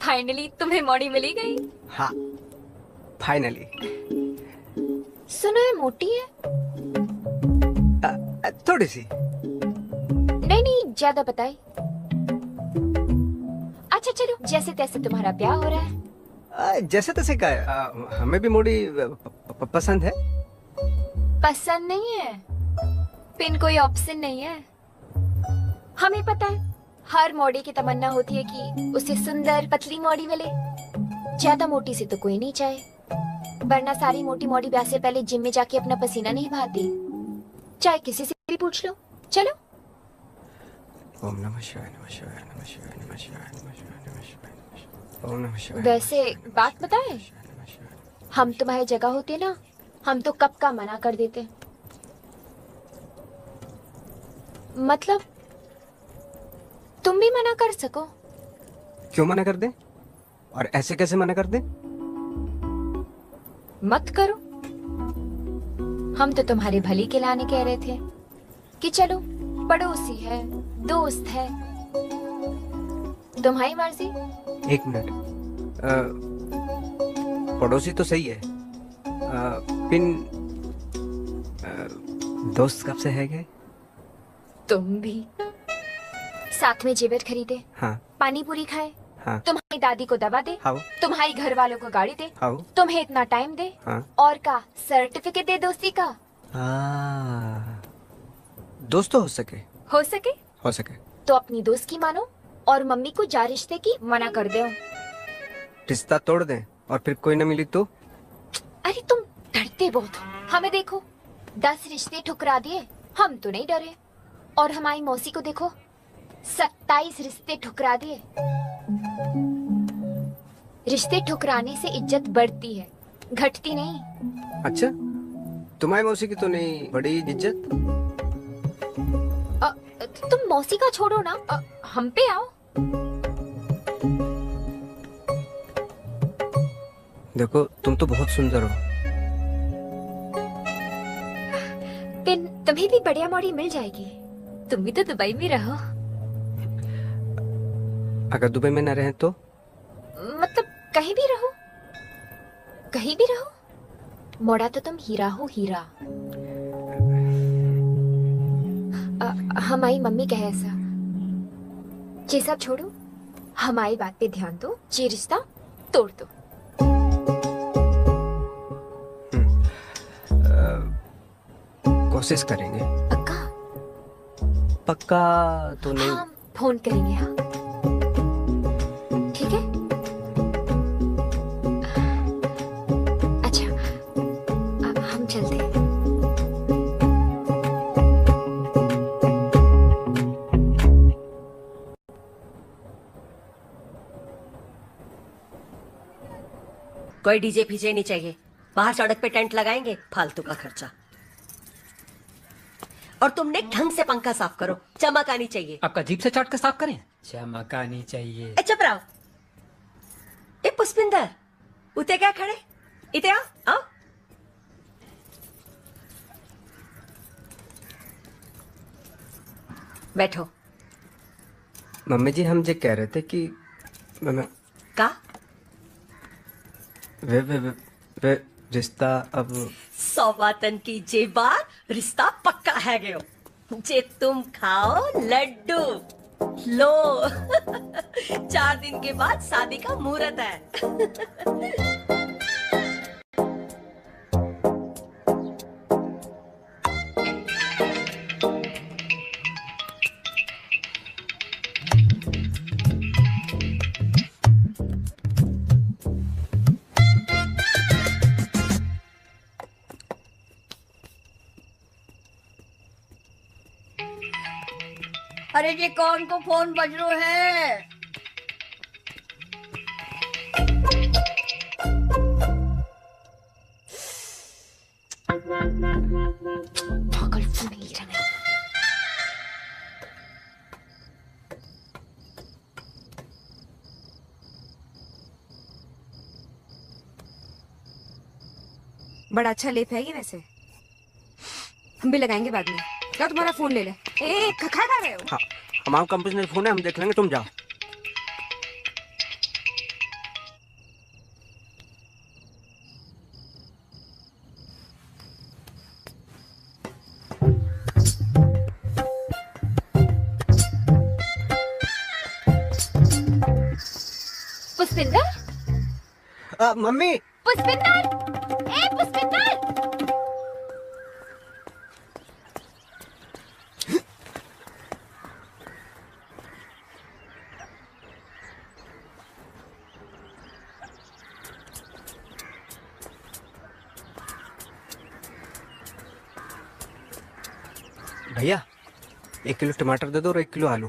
फाइनली तुम्हें मॉडी मिली गई। हाँ, फाइनली। सुनो ये मोटी है? थोड़ी सी। नहीं नहीं, ज्यादा बताई। अच्छा चलो, जैसे तैसे तुम्हारा ब्याह हो रहा है। जैसे तैसे का है, हमें भी मोड़ी पसंद है। पसंद नहीं है, पिन कोई ऑप्शन नहीं है। हमें पता है, हर मोड़ी की तमन्ना होती है कि उसे सुंदर पतली मोड़ी मिले। ज्यादा मोटी से तो कोई नहीं चाहे, वरना सारी मोटी मोड़ी ब्याह से पहले जिम में जाके अपना पसीना नहीं बहाती। चाहे किसी से भी पूछ लो। चलो। ओम नमः शिवाय, नमः शिवाय, नमः शिवाय, नमः शिवाय, नमः शिवाय, नमः शिवाय। ओम नमः शिवाय। वैसे बात बताएं, हम तुम्हारी जगह होते ना, हम तो कब का मना कर देते। मतलब तुम भी मना कर सको। क्यों मना कर दे? और ऐसे कैसे मना कर दे? मत करो। हम तो तुम्हारे भली के लाने कह रहे थे कि चलो, पड़ोसी है, दोस्त है, तुम्हारी मर्जी। एक मिनट, पड़ोसी तो सही है, पिन दोस्त कब से है गए? तुम भी साथ में जेवर खरीदे, हाँ, पानी पूरी खाए, हाँ, तुम्हारी दादी को दवा दे, हाँ, तुम्हारी घर वालों को गाड़ी दे, हाँ, तुम्हें इतना टाइम दे, हाँ, और का सर्टिफिकेट दे दोस्ती का। दोस्त तो हो सके, हो सके, हो सके तो अपनी दोस्त की मानो और मम्मी को जा रिश्ते की मना कर दो। रिश्ता तोड़ दें और फिर कोई न मिली तो? अरे तुम डरते बहुत हो। हमें देखो, 10 रिश्ते ठुकरा दिए, हम तो नहीं डरे। और हमारी मौसी को देखो, 27 रिश्ते ठुकरा दिए। रिश्ते ठुकराने से इज्जत बढ़ती है, घटती नहीं। अच्छा, तुम्हारी मौसी की तो नहीं बड़ी इज्जत? तुम मौसी का छोड़ो ना, हम पे आओ। देखो, तुम तो बहुत सुंदर हो। तुम्हें भी बढ़िया मॉडी मिल जाएगी। तुम भी तो दुबई में रहो। अगर दुबई में न रहे तो? मतलब कहीं भी रहो, कहीं भी रहो। मोड़ा तो तुम हीरा हो, हीरा। हमारी मम्मी कहे ऐसा। ये सब छोड़ो, हमारी बात पे ध्यान दो। ये रिश्ता तोड़ दो। कोशिश करेंगे। पक्का तो नहीं। हाँ, फोन करेंगे। हाँ ठीक है। अच्छा, अब हम चलते हैं। कोई डीजे फीजे नहीं चाहिए। बाहर सड़क पे टेंट लगाएंगे, फालतू का खर्चा। और तुमने ढंग से पंखा साफ करो, चमक आनी चाहिए। आपका जीप से चाट के साफ करें? चमक आनी चाहिए। चुप रहो। ए पुष्पिंदर, उते क्या खड़े? इते आओ, आओ। बैठो। मम्मी जी, हम ये कह रहे थे कि का वे रिश्ता अब सौवातन की जे बार रिश्ता पक्का है गयो। जे तुम खाओ लड्डू लो। 4 दिन के बाद शादी का मुहूर्त है। अरे ये कौन को फोन बज रो है? पागल फोन ही रहा है। बड़ा अच्छा लेप है ये वैसे। हम भी लगाएंगे बाद में। क्या तुम्हारा फोन ले ले। ए खा खा रहे हो? हाँ, हमारा कंपनी में फोन है, हम देख लेंगे, तुम जाओ। पुष्पिंदर? मम्मी। पुष्पिंदर, ए पुष्पिंदर। भैया 1 किलो टमाटर दे दो और 1 किलो आलू,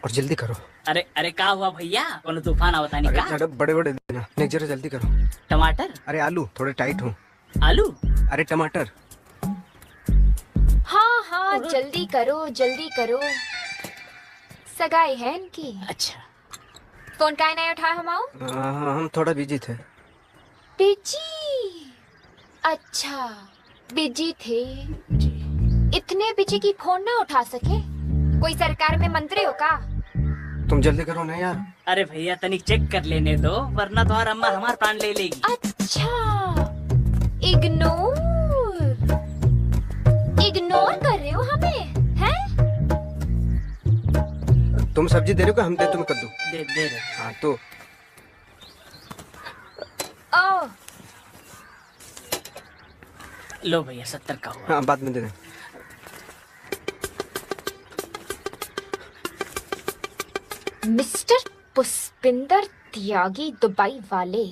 और जल्दी करो। अरे अरे का हुआ भैया? कौन तूफान आवता नहीं का? बड़े बड़े देना, नहीं जरा जल्दी करो। टमाटर? अरे आलू थोड़े टाइट हो। आलू? अरे टमाटर। हाँ हाँ जल्दी करो, जल्दी करो। सगाई है इनकी। अच्छा। फोन काहे नहीं उठाया हमाओ? हम थोड़ा बिजी थे। बिजी? अच्छा बिजी थे। इतने बिजी की फोन ना उठा सके? कोई सरकार में मंत्री हो का? तुम जल्दी करो ना यार। अरे भैया तनिक चेक कर लेने दो, वरना तुम्हारा अम्मा हमार प्राण ले लेगी। अच्छा इग्नोर कर रहे हो हमें, हैं? तुम सब्जी दे रहे हो कि हम दे तुम्हें कद्दू? दे रहे। हाँ तो ओ लो भैया 70 का हुआ। हाँ बाद में दे दें। मिस्टर पुष्पिंदर त्यागी दुबई वाले,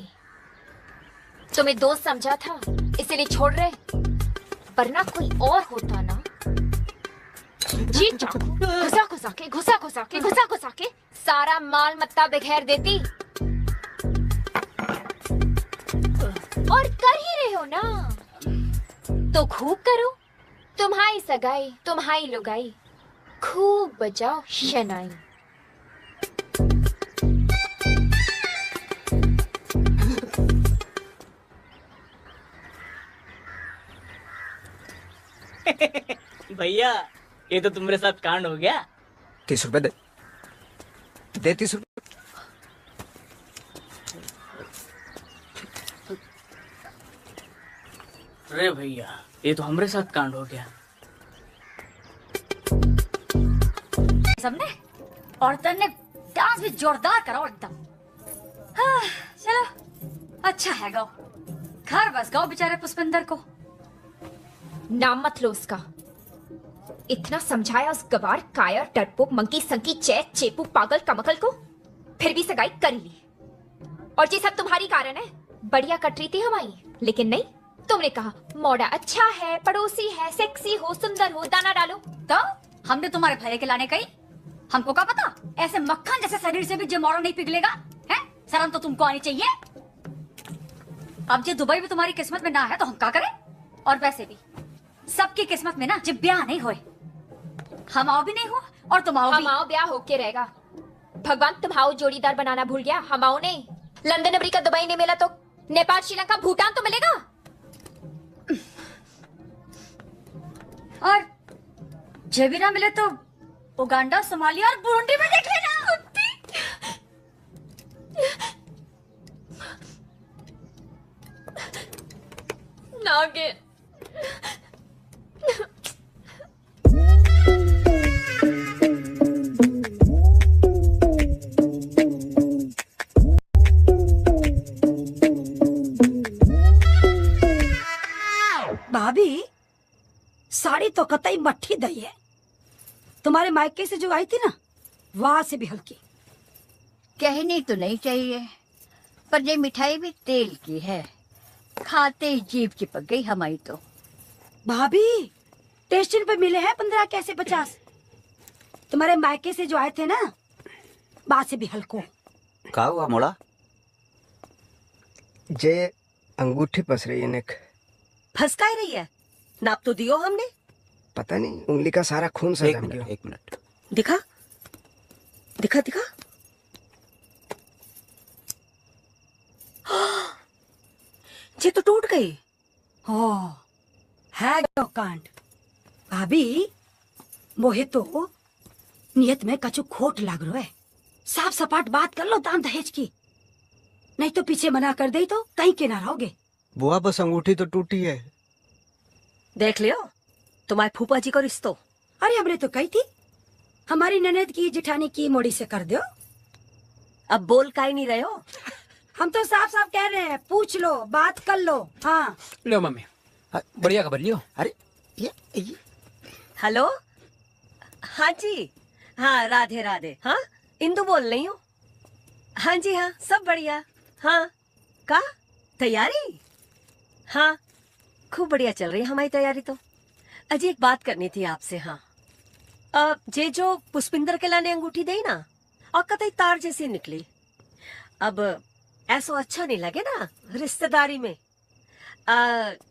तुम्हें दोस्त समझा था इसीलिए छोड़ रहे, वरना कोई और होता ना जी चाकू घुसा घुसा के सारा माल मत्ता बिखेर देती। और कर ही रहे हो ना, तो खूब करो। तुम्हारी सगाई, तुम्हारी लुगाई, खूब बजाओ शनाई। भैया ये तो तुम्हारे साथ कांड हो गया। 30 रुपए दे, 30 रुपए। अरे भैया ये तो हमारे साथ कांड हो गया। सबने और तन्ने डांस भी जोरदार करो एकदम। हाँ, चलो अच्छा है गाओ, घर बस गाओ बेचारे पुष्पिंदर को। नाम मत लो उसका। इतना समझाया उस गवार कायर डरपोक मंकी संकी चैत चेपू पागल कमकल को, फिर भी सगाई कर ली। और ये सब तुम्हारी कारण है। बढ़िया कट रही थी हमारी, लेकिन नहीं, तुमने कहा मोड़ा अच्छा है, पड़ोसी है, सेक्सी हो, सुंदर हो, दाना डालो। तो हमने तुम्हारे भैया के लाने कही, हमको क्या पता ऐसे मक्खन जैसे शरीर से भी जो मोड़ा नहीं पिघलेगा है। शर्म तो तुमको आनी चाहिए। अब जो दुबई में तुम्हारी किस्मत में ना है तो हम क्या करें। और वैसे भी सबकी किस्मत में ना जब ब्याह नहीं होए, हम आओ भी नहीं हो और तुम आओ भी। हम आओ ब्याह होके रहेगा। भगवान तुम्हारा जोड़ीदार बनाना भूल गया। हम आओ नहीं, लंदन अमेरिका दुबई नहीं मिला तो नेपाल श्रीलंका भूटान तो मिलेगा। और जब भी ना मिले तो उगांडा, सोमालिया और बुरुंडी में देख लेना। नागे भाभी साड़ी तो कतई मट्ठी दई है। तुम्हारे मायके से जो आई थी ना, वहां से भी हल्की। कहनी तो नहीं चाहिए, पर ये मिठाई भी तेल की है, खाते ही जीभ चिपक गई हमारी तो। भाभी स्टेशन पे मिले हैं 15 कैसे 50। तुम्हारे मायके से जो आए थे ना, वहां से भी हल्को। का हुआ मोड़ा? जे अंगूठी फंस रही है नेक। फंसका ही रही है, नाप तो दियो हमने। पता नहीं, उंगली का सारा खून से जम गया। 1 मिनट दिखा दिखा दिखा। ये तो टूट गई। हो है कांड। भाभी मोहे तो नियत में कछु खोट लाग रो है। साफ सपाट बात कर लो दान दहेज की, नहीं तो पीछे मना कर दे तो कहीं के ना रहोगे। बुआ बस अंगूठी तो टूटी है। देख लियो तुम्हारे फूफा जी को रिश्तो। अरे हमने तो कही थी हमारी ननद की जिठानी की मोड़ी से कर दो। अब बोल का ही नहीं रहे हो। हम तो साफ साफ कह रहे हैं, पूछ लो, बात कर लो। हाँ लो मम्मी, बढ़िया खबर लियो। अरे ये हेलो, हाँ जी, हाँ राधे राधे। हाँ इंदु बोल रही हूँ। हाँ जी हाँ, सब बढ़िया। हाँ का तैयारी? हाँ खूब बढ़िया चल रही है हमारी तैयारी तो। अजी एक बात करनी थी आपसे। हाँ जे जो पुष्पिंदर के लाने अंगूठी दी ना, और कतई तार जैसी निकली। अब ऐसा अच्छा नहीं लगे ना रिश्तेदारी में।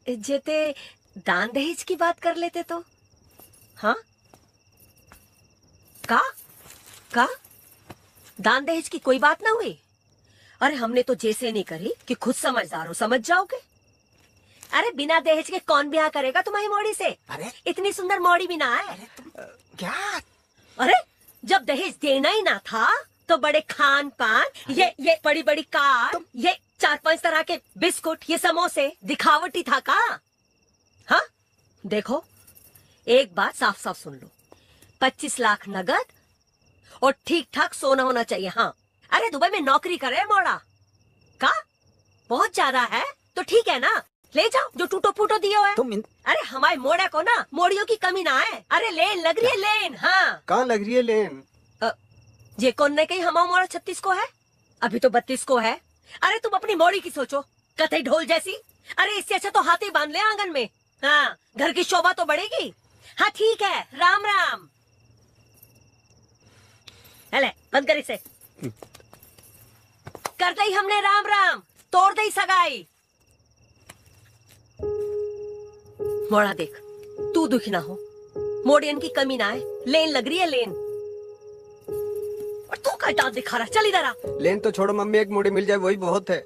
जेते दान दहेज की बात कर लेते तो। हाँ का दान दहेज की कोई बात ना हुई? अरे हमने तो जैसे नहीं करी कि खुद समझदार हो, समझ जाओगे। अरे बिना दहेज के कौन ब्याह करेगा तुम्हारी मोड़ी से? अरे इतनी सुंदर मोड़ी भी ना है। क्या? अरे जब दहेज देना ही ना था तो बड़े खान पान, ये बड़ी बड़ी कार, ये 4-5 तरह के बिस्कुट, ये समोसे दिखावटी था का? हाँ देखो एक बात साफ साफ सुन लो, 25 लाख नगद और ठीक ठाक सोना होना चाहिए। हाँ अरे दुबई में नौकरी करे मोड़ा का, बहुत ज्यादा है तो ठीक है ना, ले जाओ जो टूटो फूटो दियो है। अरे हमारे मोड़ा को ना मोड़ियों की कमी ना है। अरे लेन लग रही है लेन। हाँ कहाँ लग रही है लेन? ये कौन ने कही हमारा मोड़ा 36 को है, अभी तो 32 को है। अरे तुम अपनी मोड़ी की सोचो, कतई ढोल जैसी। अरे इससे अच्छा तो हाथी बांध ले आंगन में। हाँ घर की शोभा तो बढ़ेगी। हाँ ठीक है, राम राम। हेले बंद कर इसे। कर दई हमने राम राम, तोड़ दई सगाई। मोड़ा देख तू दुखी ना हो, मोड़ियन की कमी ना है, लेन लग रही है लेन। और तू का दांत दिखा रहा, चल इधर आ। लेन तो छोड़ो मम्मी, एक मोड़ी मिल जाए वही बहुत है।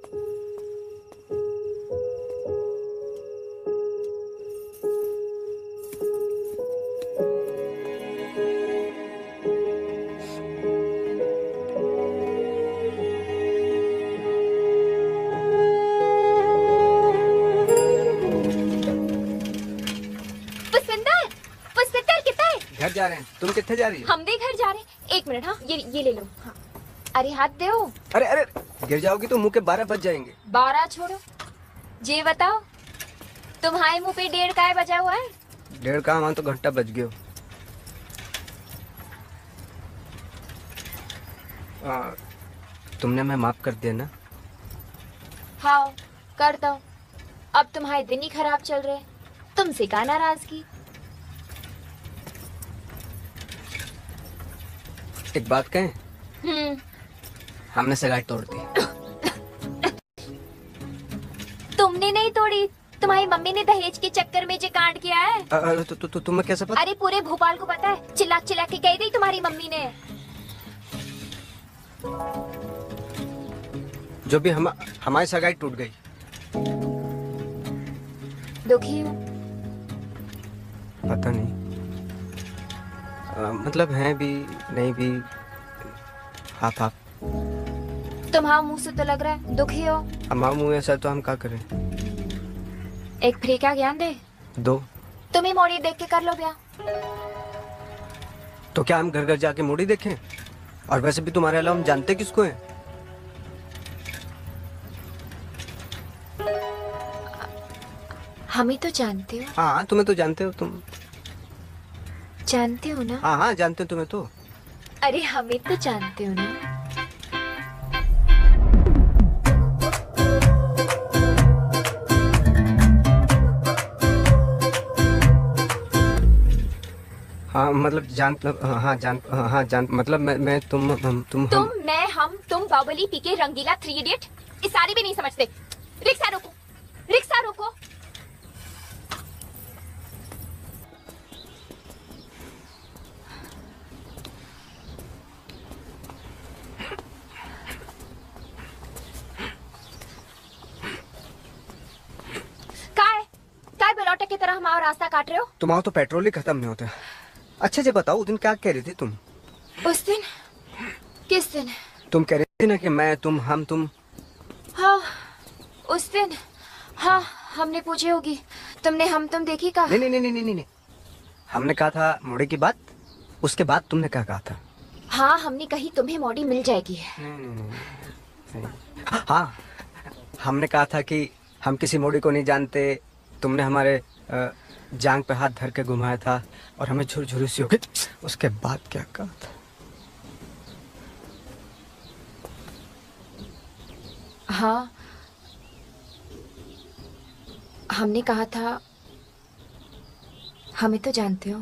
जा रहे हैं। तुम कितने जा रही हो? हम भी घर जा रहे हैं। 1 मिनट। हाँ ये ले लो। हाँ। अरे हाथ दो। अरे अरे गिर जाओगी तो मुंह के 12 बज जाएंगे। 12 छोड़ो, ये बताओ तुम्हारे मुंह पे 1:30 का बजा हुआ है? 1:30 का, वहां तो घंटा बज गयो। तुमने मैं माफ कर दिया ना? हाँ कर दो। अब तुम्हारे दिन ही खराब चल रहे, तुमसे का नाराजगी। एक बात कहें? हमने सगाई तोड़ दी। तुमने नहीं तोड़ी, तुम्हारी मम्मी ने दहेज के चक्कर में जो कांड किया है। तो तुम्हें कैसे पता? अरे पूरे भोपाल को पता है, चिल्ला चिल्ला के कह दी तुम्हारी मम्मी ने। जो भी हमारी सगाई टूट गई। दुखी हो? पता नहीं, मतलब हैं भी नहीं भी, हाफ हाफ। तुम्हारा मुंह से तो लग रहा है दुखी हो। हमारा मुंह ऐसा तो हम क्या करें? एक फ्री का ज्ञान दे दो। तुम ही मोड़ी देख के कर लो ब्याह। तो क्या हम घर घर जाके मोड़ी देखें? और वैसे भी तुम्हारे अलावा हम जानते किसको हैं? हम ही तो जानते हो। हाँ तुम्हें तो जानते हो, तुम जानते हो ना? हाँ हाँ जानते हो तुम्हें तो। अरे हम ही तो जानते हो ना। हाँ मतलब जान, हाँ जान मतलब मैं तुम हम तुम मैं हम तुम बाहुबली पीके रंगीला 3 इडियट, इस सारी भी नहीं समझते। रिक्शा रोको, रिक्शा रोको। काय बेलौटे की तरह हमारा रास्ता काट रहे हो? तुम्हारा तो पेट्रोल ही खत्म नहीं होता। अच्छा जी बताओ, उस दिन क्या कह रही थी तुम? उस दिन? किस दिन? तुम कह रही थी ना कि मैं तुम हम तुम। हाँ उस दिन, हाँ हमने पूछी होगी। तुमने हम तुम देखी का? नहीं नहीं नहीं नहीं नहीं, हमने कहा था मोड़ी की बात, उसके बाद तुमने क्या कहा था? हाँ हमने कही तुम्हें मोड़ी मिल जाएगी। हाँ हमने कहा था कि हम किसी मोड़ी को नहीं जानते, तुमने हमारे जांग पे हाथ धर के घुमाया था और हमें झुरझुरी सी हो गई। उसके बाद क्या कहा था? हाँ हमने कहा था हमें तो जानते हो।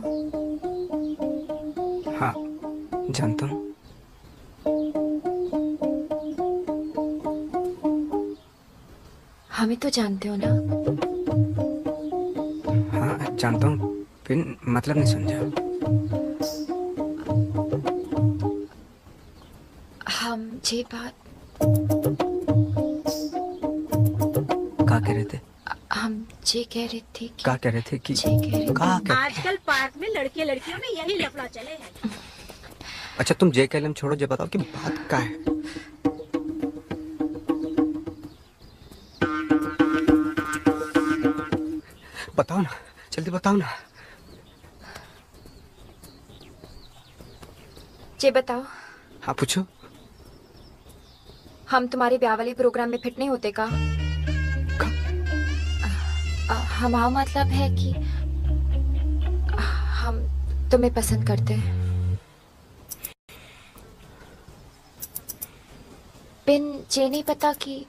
हाँ जानता हूँ। हमें तो जानते हो ना? हाँ जानता हूँ, फिर मतलब नहीं समझा। हम ये बात क्या कह रहे थे? हम ये कह रहे थे कि क्या कह रहे थे कि आजकल पार्क में लड़के लड़कियों में यही लफड़ा चले है। अच्छा तुम जे कलम छोड़ो, जे बताओ कि बात क्या है? बताओ ना, जल्दी बताओ ना। ये बताओ। हाँ पूछो। हम तुम्हारे ब्याह वाले प्रोग्राम में फिट नहीं होते का? हमारा मतलब है कि हम तुम्हें पसंद करते हैं। बिन ये नहीं पता कि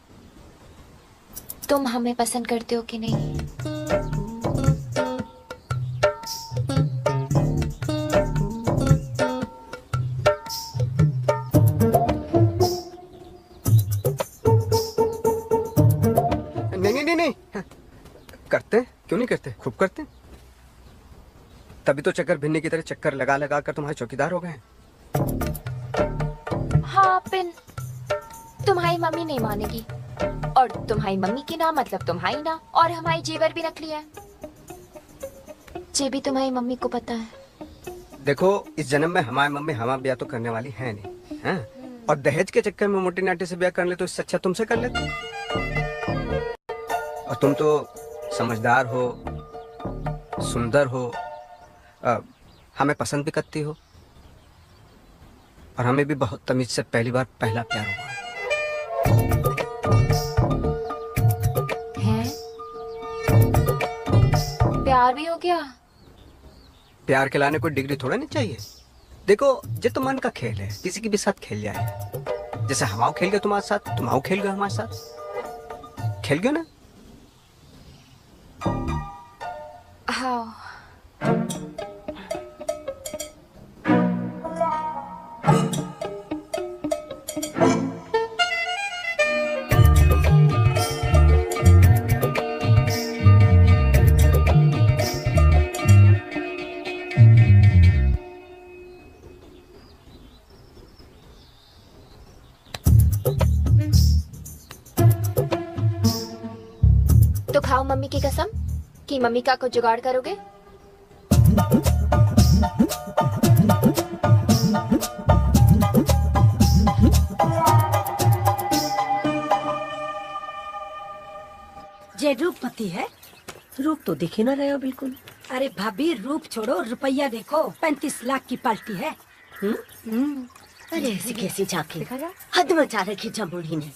तुम हमें पसंद करते हो कि नहीं। नहीं करते, क्यों नहीं करते, खूब करते। तभी तो चक्कर भिन्नी की तरह चक्कर लगा लगा कर तुम्हारे चौकीदार हो गए। हाँ पिन, तुम्हारी मम्मी नहीं मानेगी और तुम्हारी मम्मी की ना मतलब तुम्हारी ना, और हमारी जेवर भी रख लिया है। ये भी तुम्हारी मम्मी को पता है। देखो इस जन्म में हमारी मम्मी हमारा ब्याह तो करने वाली है नहीं, हैं? और दहेज के चक्कर में मोटी नाटी से ब्याह कर ले तो इससे अच्छा तुमसे कर लेते। और तुम तो समझदार हो, सुंदर हो, हमें पसंद भी करती हो और हमें भी बहुत तमीज से पहली बार पहला प्यार हुआ है। प्यार भी हो गया? प्यार के लाने कोई डिग्री थोड़ा नहीं चाहिए। देखो ये तो मन का खेल है, किसी के भी साथ खेल जाए। जैसे हमाओ खेल गए तुम्हारे साथ, तुम आओ खेल गए हमारे साथ, खेल गए ना। हाँ। तो खाओ मम्मी की कसम कि मम्मी का कुछ जुगाड़ करोगे। जे रूपमती है। रूप तो दिख ही ना रहे हो बिल्कुल। अरे भाभी रूप छोड़ो, रुपया देखो, 35 लाख की पार्टी है। अरे ऐसी कैसी जाके हद मचा रखी जमुनी ने।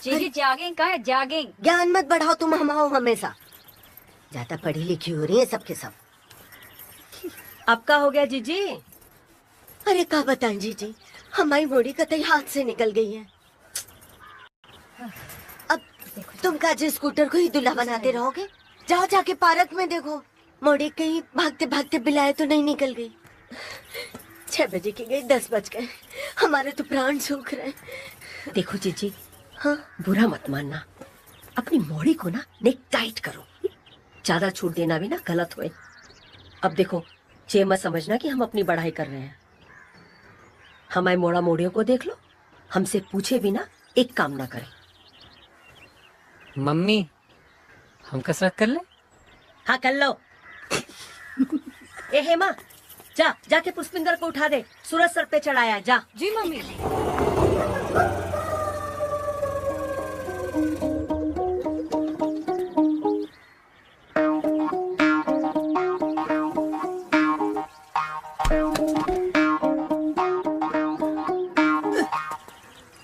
जी जागेंगे कहा है, जागेंगे। ज्ञान मत बढ़ाओ तुम हमाओ हमेशा, ज्यादा पढ़ी लिखी हो रही है सबके सब। अब का हो गया जीजी? अरे क्या बताएं जीजी, हमारी मोड़ी कतई हाथ से निकल गई है। अब तुम काजे स्कूटर को ही दूल्हा बनाते रहोगे? जाओ जाके पार्क में देखो, मोड़ी कहीं भागते भागते बिलाए तो नहीं निकल गई। 6 बजे की गई, 10 बज गए, हमारे तो प्राण सूख रहे। देखो जीजी, हाँ बुरा मत मानना, अपनी मोड़ी को ना नेक टाइट करो, ज्यादा छूट देना भी ना गलत हुए। अब देखो ये मत समझना कि हम अपनी बढ़ाई कर रहे हैं। हमारे मोड़ा मोड़ियों को देख लो, हमसे पूछे बिना एक काम ना करे। मम्मी हम कसरत कर ले? हाँ कर लो। ए हेमा, जाके पुष्पिंदर को उठा दे, सूरज सर पे चढ़ाया। जा। जी मम्मी।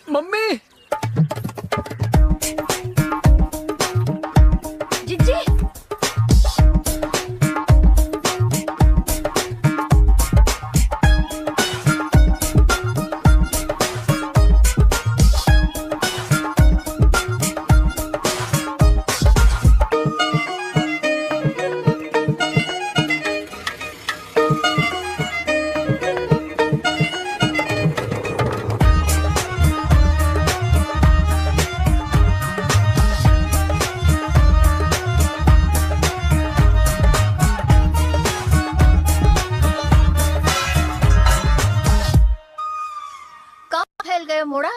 मम्मी जीजी फैल गए मोड़ा।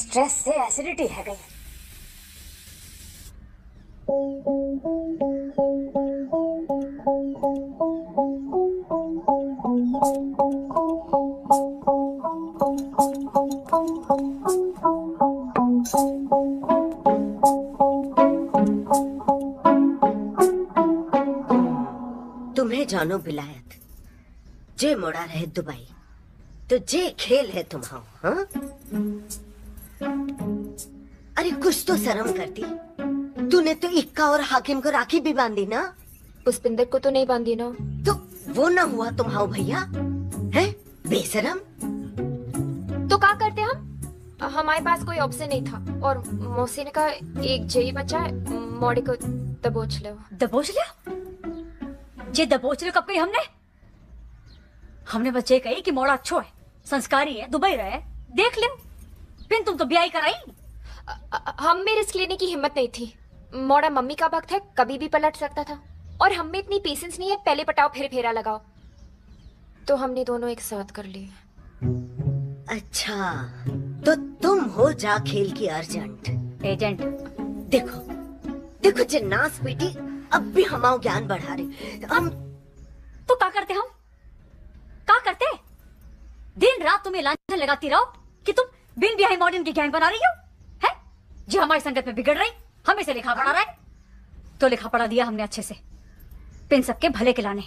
स्ट्रेस से एसिडिटी है गई। तुम्हें जानो बिलायत, जे मोड़ा रहे दुबई, तो जे खेल है तुम्हारा। हाँ? अरे कुछ तो शर्म करती, तूने तो इक्का और हाकिम को राखी भी बांधी ना। पुष्पिंदर को तो नहीं बांधी ना। तो वो ना हुआ तुम्हारा भैया है बेशरम। तो क्या करते हम? हमारे पास कोई ऑप्शन नहीं था और मौसी ने कहा एक जेई बचा है, मोड़ी को दबोच लो। दबोच लिया? जे दबोच लियो कब कही हमने बच्चे कही कि मोड़ा अच्छो है, संस्कारी है, दुबई रहे, देख लियो। फिर तुम तो ब्याह कराई। हम में रिस्क लेने की हिम्मत नहीं थी। मोड़ा मम्मी का वक्त है, कभी भी पलट सकता था और हम में इतनी पेशेंस नहीं है, पहले पटाओ फिर फेरा लगाओ। तो हमने दोनों एक साथ कर लिए। अच्छा तो तुम हो जा खेल की अर्जेंट एजेंट। देखो देखो जिन्नास बेटी अब भी हमारा ज्ञान बढ़ा रहे हम। तो क्या करते हम? क्या करते? लगाती रहो कि तुम बिन ब्याही मॉडर्न की गैंग बना रही हो, है जो हमारी संगत में बिगड़ रही, हमें से लिखा पढ़ा रहा है। तो लिखा पढ़ा दिया हमने अच्छे से, पिन सबके भले के लाने।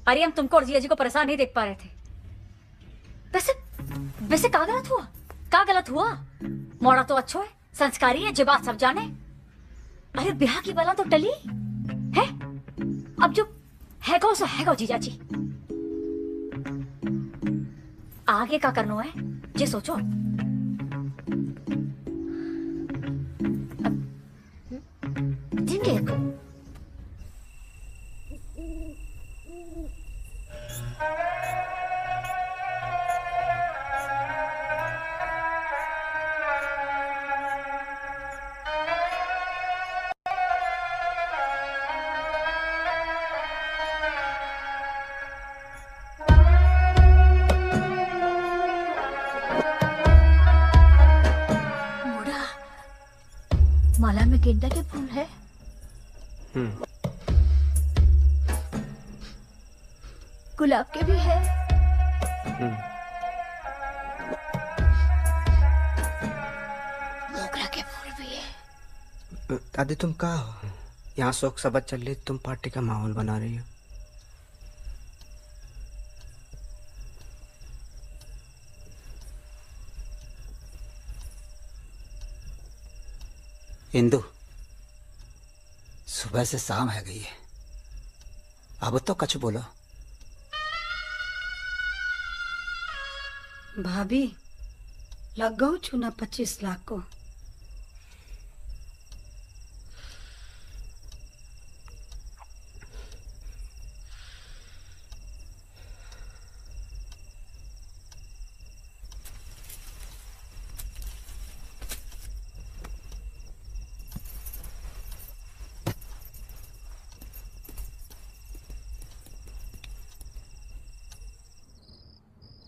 अरे हम तुमको और जिया जी को परेशान नहीं देख पा रहे थे। वैसे वैसे का गलत हुआ, का गलत हुआ? मोड़ा तो अच्छो है, संस्कारी है, जो बात सब जाने। अरे ब्याह की बला तो टली है, अब जो है गो सो है गो जीजा जी। आगे का करना है जे सोचो। जिंगे को माला में गेंदा के फूल है। गुलाब के भी है। मोगरा के फूल भी है। दादी तुम कहाँ हो? यहाँ शोक सभा चल रही, तुम पार्टी का माहौल बना रही हो। इंदु, सुबह से शाम है गई है, अब तो कछ बोलो। भाभी लग गऊ चुना 25 लाख को।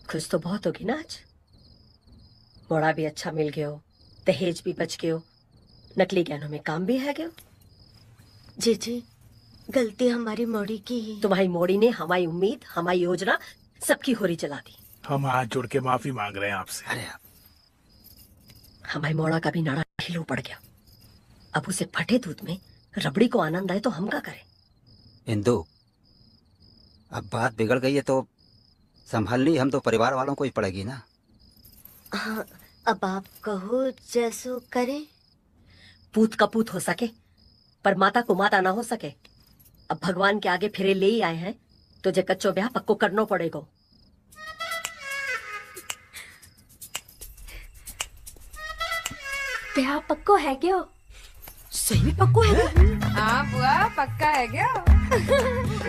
खुश तो बहुत होगी ना आज। मोड़ा भी अच्छा मिल गयो, दहेज भी बच गयो, नकली गहनों में काम भी है गयो। जी गलती हमारी मोड़ी की ही। तुम्हारी मोड़ी ने हमारी उम्मीद, हमारी योजना सबकी होरी जला दी। हम हाथ जोड़ के माफी मांग रहे हैं आपसे। अरे हमारी मोड़ा का भी नाड़ा ढीलो पड़ गया। अब उसे फटे दूध में रबड़ी को आनंद आए तो हम क्या करें? इंदु, अब बात बिगड़ गई है तो संभालनी हम तो परिवार वालों को ही पड़ेगी ना। हाँ, अब आप कहो जैसो करे। पूत का पूत हो सके पर माता को माता ना हो सके। अब भगवान के आगे फिरे ले ही आए हैं तो जे कच्चो ब्याह पक्को करना पड़ेगा। ब्याह पक्को है क्या? सही में पक्को है? हाँ बुआ पक्का है क्या?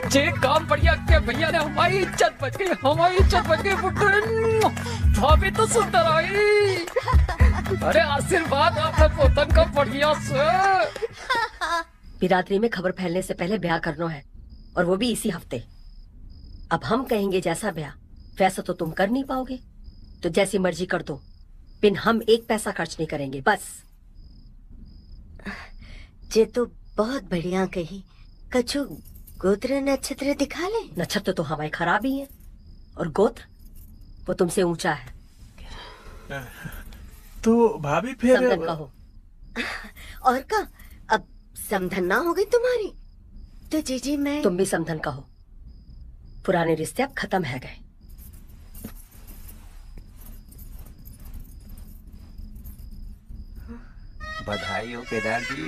जे काम बढ़िया के भैया ने हमारी इज्जत बच गई, हमारी इज्जत बच गई। भाभी तो सुंदर आई। अरे आशीर्वाद आपने पोतन का बढ़िया से। बिरादरी में खबर फैलने से पहले ब्याह करना है और वो भी इसी हफ्ते। अब हम कहेंगे जैसा ब्याह वैसा तो तुम कर नहीं पाओगे, तो जैसी मर्जी कर दो, बिन हम एक पैसा खर्च नहीं करेंगे बस। जे तो बहुत बढ़िया कही। कछु गोत्र नक्षत्र दिखा ले। नक्षत्र तो हमारे खराब ही है और गोत्र वो तुमसे ऊंचा है। तो भाभी फिर समधन कहो। और का अब समधन ना हो गई तुम्हारी तो जी मैं। तुम भी समधन कहो। पुराने रिश्ते अब खत्म है गए। बधाई हो केदार जी।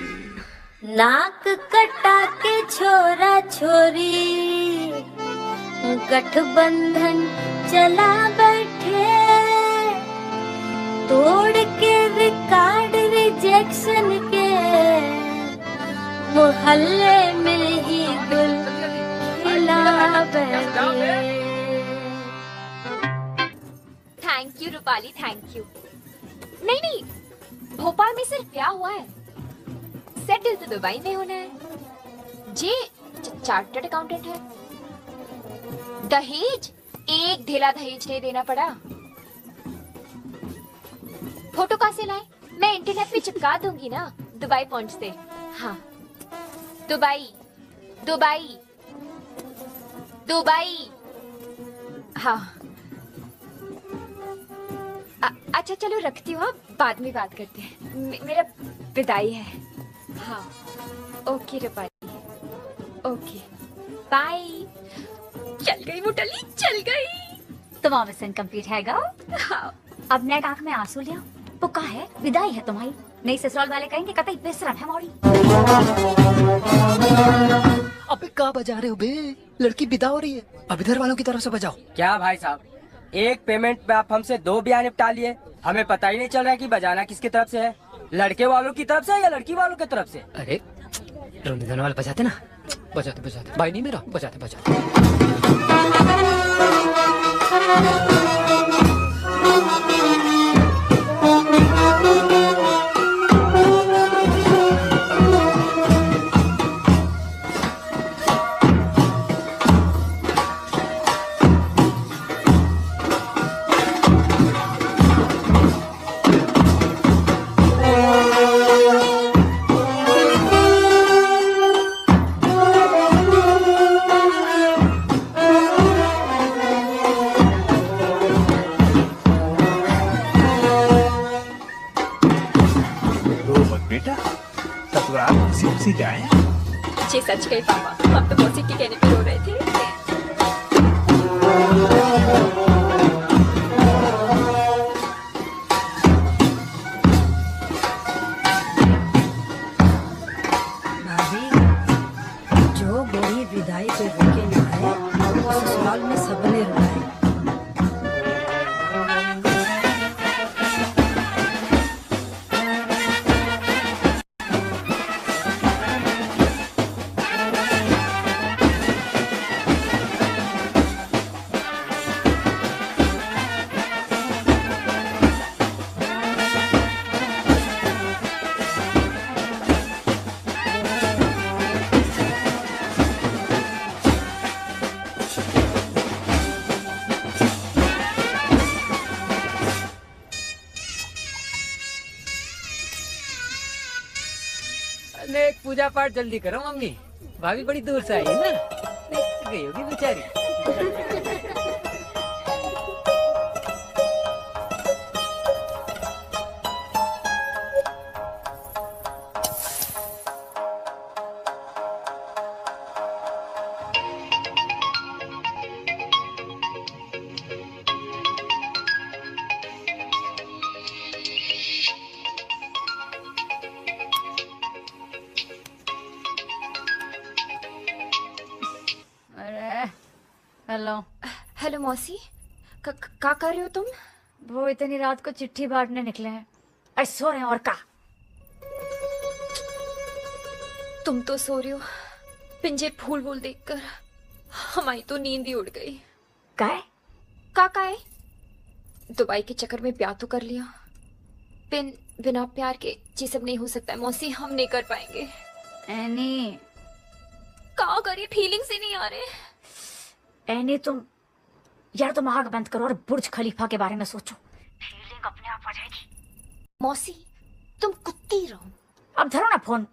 नाक कटा के छोरा छोरी गठबंधन चला बैठे, तोड़ के रिकॉर्ड रिजेक्शन के मोहल्ले में ही दिल खिला बैठे। Thank you Rupali, thank you. नहीं भोपाल में सिर्फ ब्याह हुआ है, सेटल तो दुबई में होना है। जे चार्टर्ड अकाउंटेंट है। दहेज एक ढेला दहेज नहीं देना पड़ा। फोटो कहाँ से लाए? मैं इंटरनेट पे चिपका दूंगी ना दुबई पहुंचते। हाँ दुबई दुबई दुबई। हाँ अच्छा चलो रखती हूँ, बाद में बात करते हैं। मेरा विदाई है। हाँ ओके रूपाली, ओके बाय। चल गई मुटली, चल गई। तुम्हारा मिशन कंप्लीट है गा? हाँ। अब नेक आंख में आंसू लिया। वो कहा है विदाई है तुम्हारी, नहीं ससुराल वाले कहेंगे कतई बेशरम है मौड़ी। अबे कहाँ बजा रहे हो बे? लड़की विदा हो रही है, अब इधर वालों की तरफ से बजाओ। क्या भाई साहब, एक पेमेंट पे आप हमसे 2 ब्याह निपटा लिए, हमें पता ही नहीं चल रहा है कि बजाना किसकी तरफ से है, लड़के वालों की तरफ से या लड़की वालों की तरफ से। अरे रोने धोने वाले बजाते ना, बजाते भाई नहीं मेरा, बजाते। सी जाए। जी सच कही पापा, हम तो मौसी के कहने पे रो रहे थे। भाभी, जो बड़ी विदाई पे रुके ना है, ससुराल में सबने रुलाए। पूजा पाठ जल्दी करो मम्मी, भाभी बड़ी दूर से आई है ना, गई होगी बेचारी। हेलो। हेलो मौसी, क्या कर रहे हो तुम? वो इतनी रात को चिट्ठी बांटने निकले हैं। अरे सो रहे हैं और का। तुम तो सो रहे हो, पिंजे फूल वूल देखकर हमारी तो नींद ही उड़ गई। का है? दुबई के चक्कर में ब्याह तो कर लिया, बिना प्यार के ये सब नहीं हो सकता है मौसी, हम नहीं कर पाएंगे। एनी क्या करिए, फीलिंग से नहीं आ रहे। एनी तुम आग बंद करो और बुर्ज खलीफा के बारे में सोचो, फीलिंग अपने आप आ जाएगी। मौसी तुम कुत्ती रहो। अब धरो ना फोन।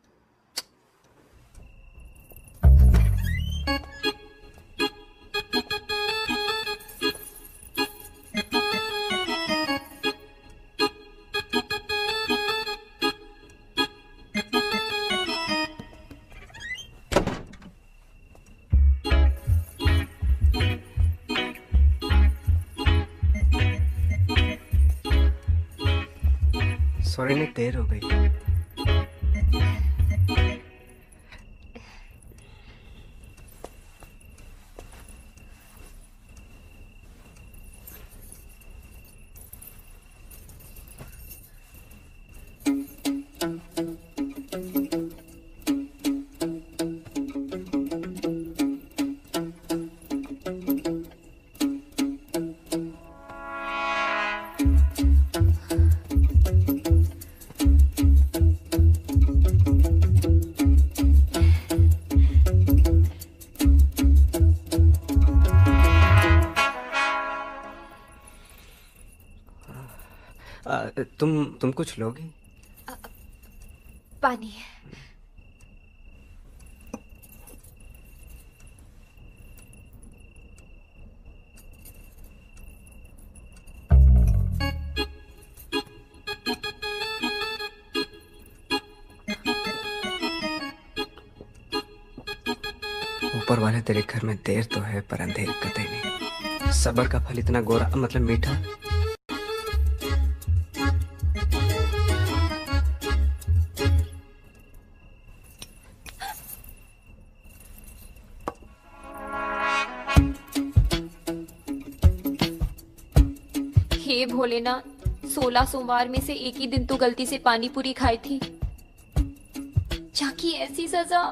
सोने में देर हो गई। तुम कुछ लोगे? पानी। ऊपर वाले तेरे घर में देर तो है पर अंधेर कतई नहीं। सब्र का फल इतना गोरा मतलब मीठा। हे भोलेनाथ, 16 सोमवार में से एक ही दिन तो गलती से पानी पूरी खाई थी, जाकी ऐसी सजा।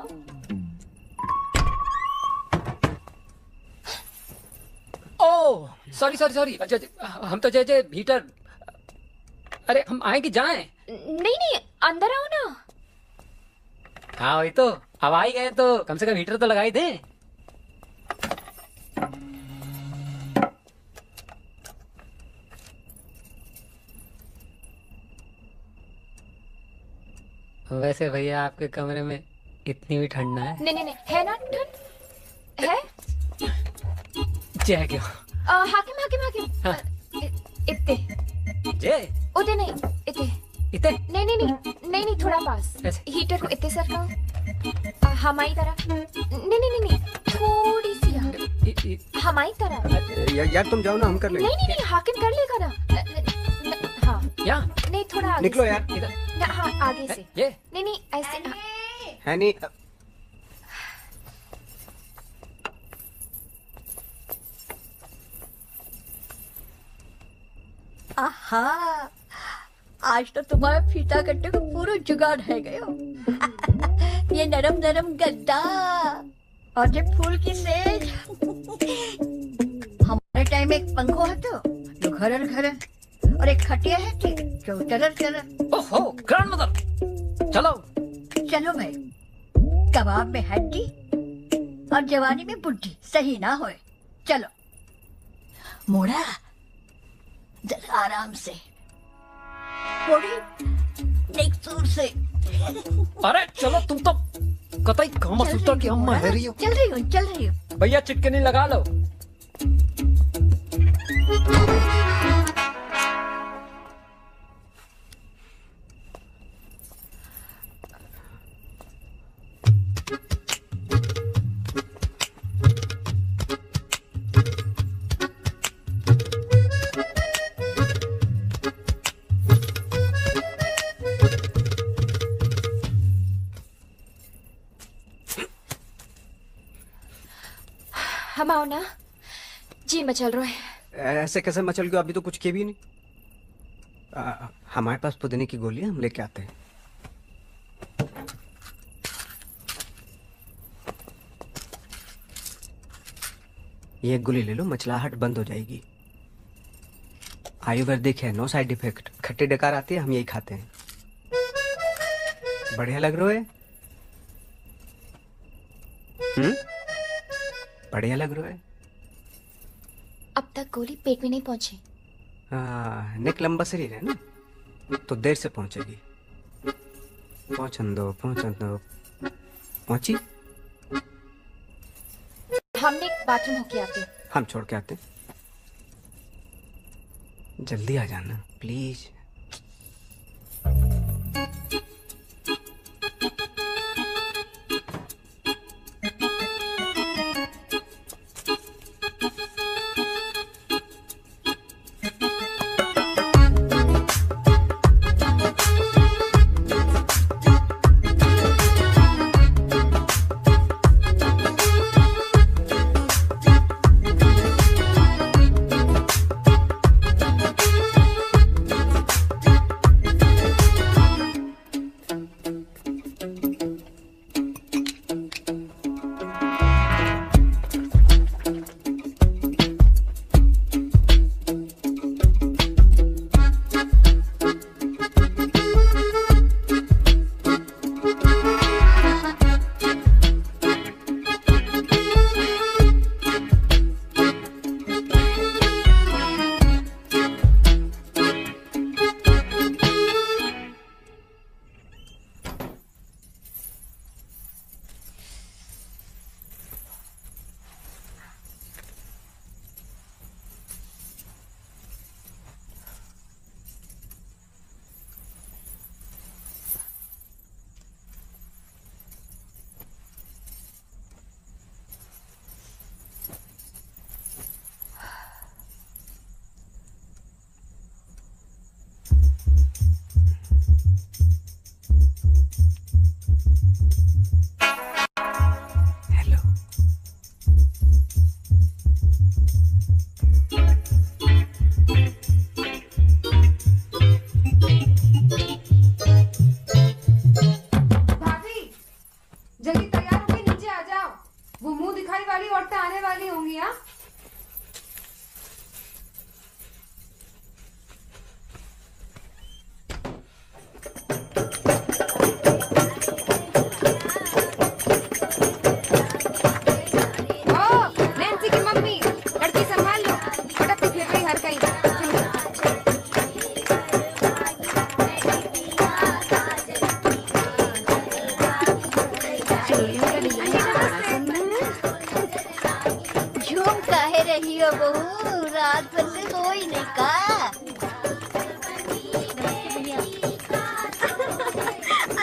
ओह सॉरी सॉरी सॉरी, हम तो जय भीतर। अरे हम आए कि जाएं? नहीं नहीं, अंदर आओ ना। हाँ वही तो, अब आ ही गए तो कम से कम हीटर तो लगाई दे। वैसे भैया आपके कमरे में इतनी भी ठंड ना है? नहीं नहीं नहीं, है ना ठंड है। जय क्यों? हाकिम हाकिम हाकिम, हाँ। इत्ते जय उदे नहीं, इत्ते इत्ते नहीं नहीं नहीं नहीं नहीं, थोड़ा पास। हीटर को इत्ते सरकाओ, हमारी तरफ। नहीं नहीं नहीं, थोड़ी सी हमारी तरफ। यार तुम जाओ ना, हम कर लेंगे। नहीं नहीं नहीं, हाकिम कर लेगा ना। हाँ या नहीं, थोड़ा आगे निकलो से। यार। हाँ आगे से। ये नहीं नहीं, ऐसे है नहीं। आहा, आज तो तुम्हारा फीता कट्टे को पूरा जुगाड़ है गयो। ये नरम नरम गद्दा और ये फूल की सेज। हमारे टाइम एक पंखो है तो घरर घरर, और एक खटिया है थी जो चरर चरर। ओहो ग्रैंडमदर, चलो चलो भाई, कबाब में हड्डी और जवानी में बुड्ढी सही ना होए। चलो मोड़ा, जरा आराम से मोड़ी, एक सूर से। अरे चलो, तुम तो कतई काम सूत्र की अम्मा है रही हो। चल रही हूँ। भैया चिटकनी लगा लो। हम आओ ना जी, मचल रहा है। ऐसे कैसे मचल गया? अभी तो कुछ किए भी नहीं। हमारे पास पुदीने की गोलियां, हम लेके आते हैं। ये एक गोली ले लो, मचलाहट बंद हो जाएगी। आयुर्वेदिक है, नो साइड इफेक्ट। खट्टी डकार आती है, हम यही खाते हैं। बढ़िया लग रहा है। बढ़िया लग रहा है। अब तक गोली पेट में नहीं पहुंची। नेक लंबा शरीर है ना, तो देर से पहुंचेगी। पहुंचन दो। पहुंची। हमने बाथरूम होके आते। हम छोड़ के आते। जल्दी आ जाना प्लीज। वो मुंह दिखाई वाली औरतें आने वाली होंगी। हाँ, नैन्सी की मम्मी, लड़की संभाल लो, भटकती फिर रही हर कहीं। झूम काहे रही हो बहू, रात भर से कोई नहीं का।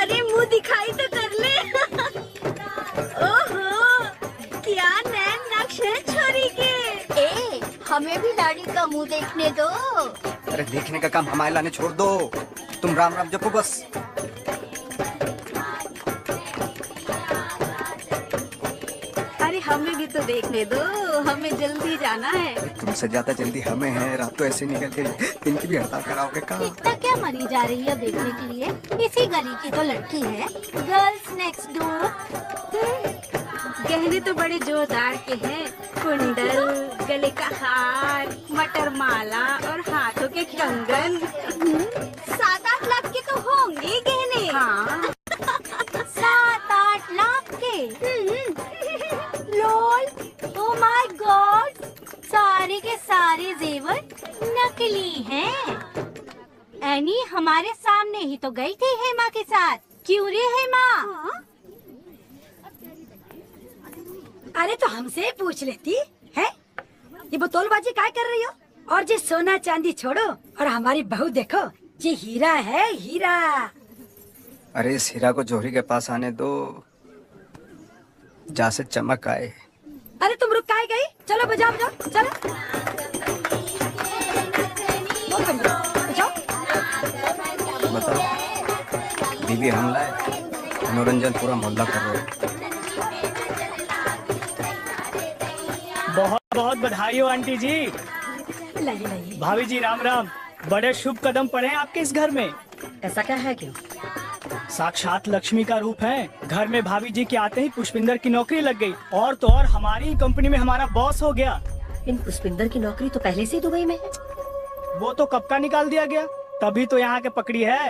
अरे मुंह दिखाई तो कर ले। ओहो, क्या नैन नक्श है छोरी के। ए, हमें भी लाड़ी का मुंह देखने दो। अरे देखने का काम हमारे लाने छोड़ दो, तुम राम राम जपो बस। अरे हमें भी तो देखने दो, हमें जल्दी जाना है। तुमसे ज्यादा जल्दी हमें है, रात तो ऐसे निकल गई, इनकी भी हड़ताल कराओगे कहाँ? इतना क्या मरी जा रही है देखने के लिए, इसी गली की तो लड़की है, गर्ल्स नेक्स्ट डोर। गहने तो बड़े जोरदार के हैं, कुंडल, गले का हार, मटर माला और हाथों के कंगन। 7-8 लाख के तो होंगे गहने। हाँ 7-8 लाख के। लोल, ओ माय गॉड, सारे के सारे जेवर नकली हैं। एनी हमारे सामने ही तो गई थी हेमा के साथ, क्यों रे हेमा? अरे तो हमसे पूछ लेती है, ये बोतलबाजी काय कर रही हो? और जे सोना चांदी छोड़ो और हमारी बहू देखो, ये हीरा है, हीरा। अरे इस हीरा को जोहरी के पास आने दो, जहाँ से चमक आए। अरे तुम रुक काहे गई? चलो बजाओ बजाओ, चलो। बताओ, बीवी हमला है, मनोरंजन पूरा मोहल्ला कर रहे हो। बहुत बहुत बधाई हो आंटी जी। लाइए लाइए। भाभी जी राम राम, बड़े शुभ कदम पड़े हैं आपके इस घर में। ऐसा क्या है क्यों? साक्षात लक्ष्मी का रूप है। घर में भाभी जी के आते ही पुष्पिंदर की नौकरी लग गई, और तो और हमारी ही कंपनी में हमारा बॉस हो गया। इन पुष्पिंदर की नौकरी तो पहले से ही दुबई में है। वो तो कब का निकाल दिया गया, तभी तो यहाँ के पकड़ी है।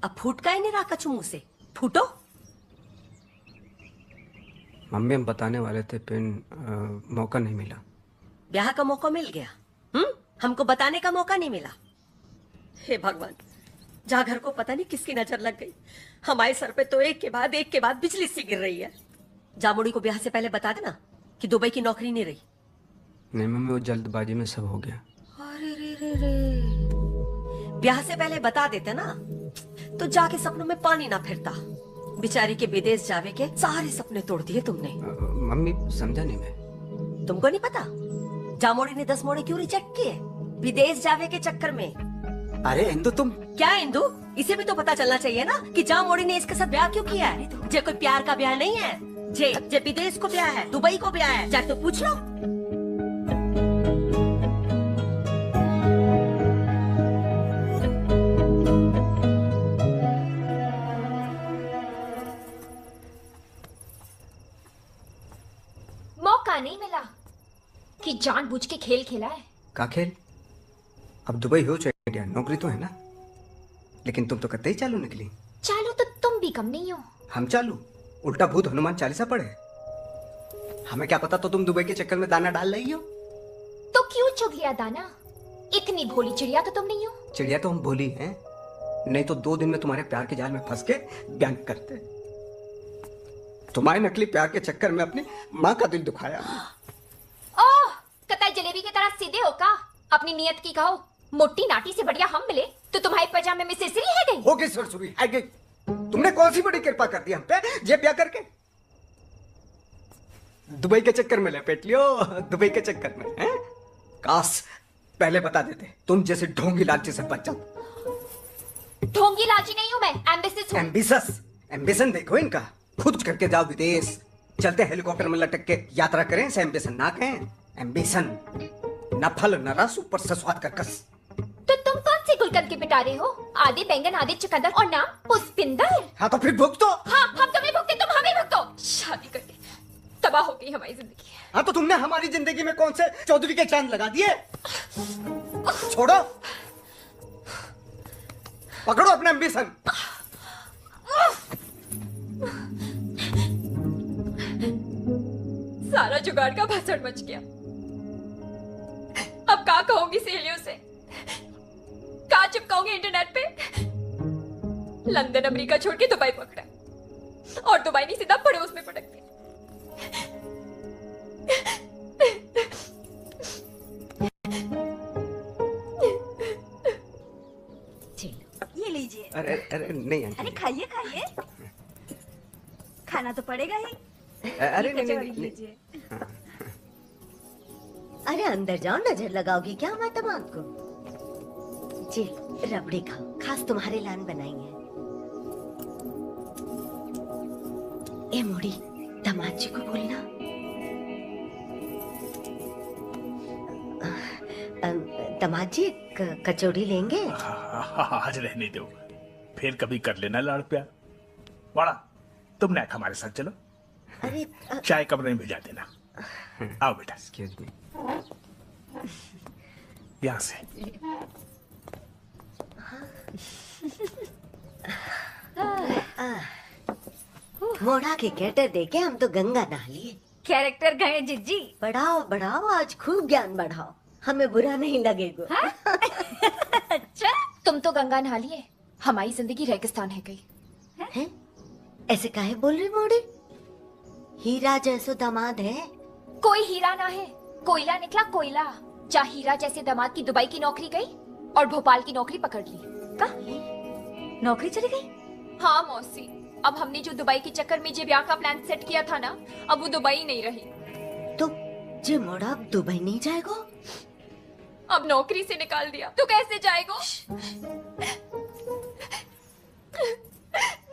अब फूट का ही नहीं रहा कछु मुंह से, फूटो। मम्मी हम बताने वाले थे, पिन मौका नहीं मिला। ब्याह का मौका मिल गया, हमको बताने का मौका नहीं मिला। हे भगवान, जहाँ घर को पता नहीं किसकी नजर लग गई, हमारे सर पे तो एक के बाद बिजली सी गिर रही है। जामुड़ी को ब्याह से पहले बता देना कि दुबई की नौकरी नहीं रही। नहीं मम्मी, वो जल्दबाजी में सब हो गया। अरे रे रे रे, ब्याह से पहले बता देते ना तो जाके सपनों में पानी ना फिरता। बेचारी के विदेश जावे के सारे सपने तोड़ दिए तुमने। मम्मी समझा नहीं मैं। तुमको नहीं पता जामोड़ी ने 10 मोड़े क्यों रिजेक्ट किए? विदेश जावे के चक्कर में। अरे इंदु तुम क्या इंदु? इसे भी तो पता चलना चाहिए ना कि जामोड़ी ने इसके साथ ब्याह क्यों किया है। जे कोई प्यार का ब्याह नहीं है, जे विदेश को ब्याह है, दुबई को ब्याह है, जाके तो पूछ लो। मौका नहीं मिला कि जानबूझ के खेल खेला है। का खेल? अब दुबई हो चाहे इंडिया, नौकरी तो है ना। लेकिन तुम तो कतई चालू निकली। चालू तो तुम भी कम नहीं हो। हम चालू? उल्टा भूत हनुमान चालीसा पढ़े। हमें क्या पता तो तुम दुबई के चक्कर में दाना डाल रही हो। तो क्यों चुग लिया दाना? इतनी भोली चिड़िया तो तुम नहीं हो। चिड़िया तो हम भोली हैं, नहीं तो 2 दिन में तुम्हारे प्यार के जाल में फंस के व्यंग करते। तुम्हारे नकली प्यार के चक्कर में अपनी माँ का दिल दुखाया। ओह, कतई जलेबी की तरह सीधे हो का? अपनी नियत की कहो। मोटी नाटी से बढ़िया हम मिले तो तुम्हारे पजामे में सिरसिरी है गई। हो गई सुरसुरी है गई। तुमने कौन सी बड़ी कृपा कर दी हम पे, जे ब्याह करके दुबई के चक्कर में लपेट लियो। दुबई के चक्कर में हैं? काश पहले बता देते, तुम जैसे ढोंगी लालची से बच जाओ। ढोंगी लालची नहीं हूं मैं, एम्बिशियस हूं। एम्बिशस? एम्बिशन देखो इनका, खुद करके जाओ विदेश, चलते हेलीकॉप्टर में लटक के यात्रा करें, इसे एम्बिशन ना कहें। एम्बिशन न फल न रस, ऊपर से स्वाद का कस। तो तुम कौन सी गुलकंद के पिटारे हो, आधे बैंगन आधे चुकंदर और नाम पुष्पिंदर। हाँ तो फिर भुगतो। हाँ, हम तुम्हें भुगते, तुम हमें भुगतो। शादी करके तबाह हो गई हमारी जिंदगी। हाँ तो तुमने हमारी जिंदगी में कौन से चौधरी के चांद लगा दिए? छोड़ो, पकड़ो अपने एम्बिशन। सारा जुगाड़ का भसड़ मच गया। अब क्या कहूंगी सहेलियों से, क्या चिपकाऊंगी इंटरनेट पे। लंदन अमेरिका छोड़ के दुबई पकड़ा, और दुबई नहीं सीधा पड़ोस में पटक दिया। ये लीजिए। अरे अरे नहीं आंटी। अरे खाइए खाइए, खाना तो पड़ेगा ही। अरे नहीं कचौड़ी नहीं लीजिए। अरे अंदर जाओ, नजर लगाओगी क्या हमारे दामाद को? जी रबड़ी खाओ, खास तुम्हारे लान बनाई है। ए मोड़ी, दामाद जी को बोलना। दामाद जी कचौड़ी लेंगे? आज रहने दो, फिर कभी कर लेना लाड़ प्यार। वाड़ा, तुम नाक हमारे साथ चलो। अरे चाय कमरे में भिजा देना। आओ बेटा। Excuse me. यहाँ से। मोड़ा के कैटर देके हम तो गंगा नहा लिए। कैरेक्टर गए जिज्जी। बढ़ाओ बढ़ाओ, आज खूब ज्ञान बढ़ाओ, हमें बुरा नहीं लगेगा। हाँ? अच्छा, तुम तो गंगा नहा लिए, हमारी जिंदगी रेगिस्तान है गई। हैं? ऐसे काहे बोल रही मोड़ी? हीरा जैसो दामाद है। कोई हीरा ना है, कोयला निकला कोयला। जा हीरा जैसे दामाद की दुबई की नौकरी गई और भोपाल की नौकरी पकड़ ली। का? नौकरी चली गई? हाँ मौसी, अब हमने जो दुबई के चक्कर में जे ब्याह का प्लान सेट किया था ना, अब वो दुबई नहीं रही। तो जे मोड़ा अब दुबई नहीं जाएगा? अब नौकरी से निकाल दिया तो कैसे जाएगा?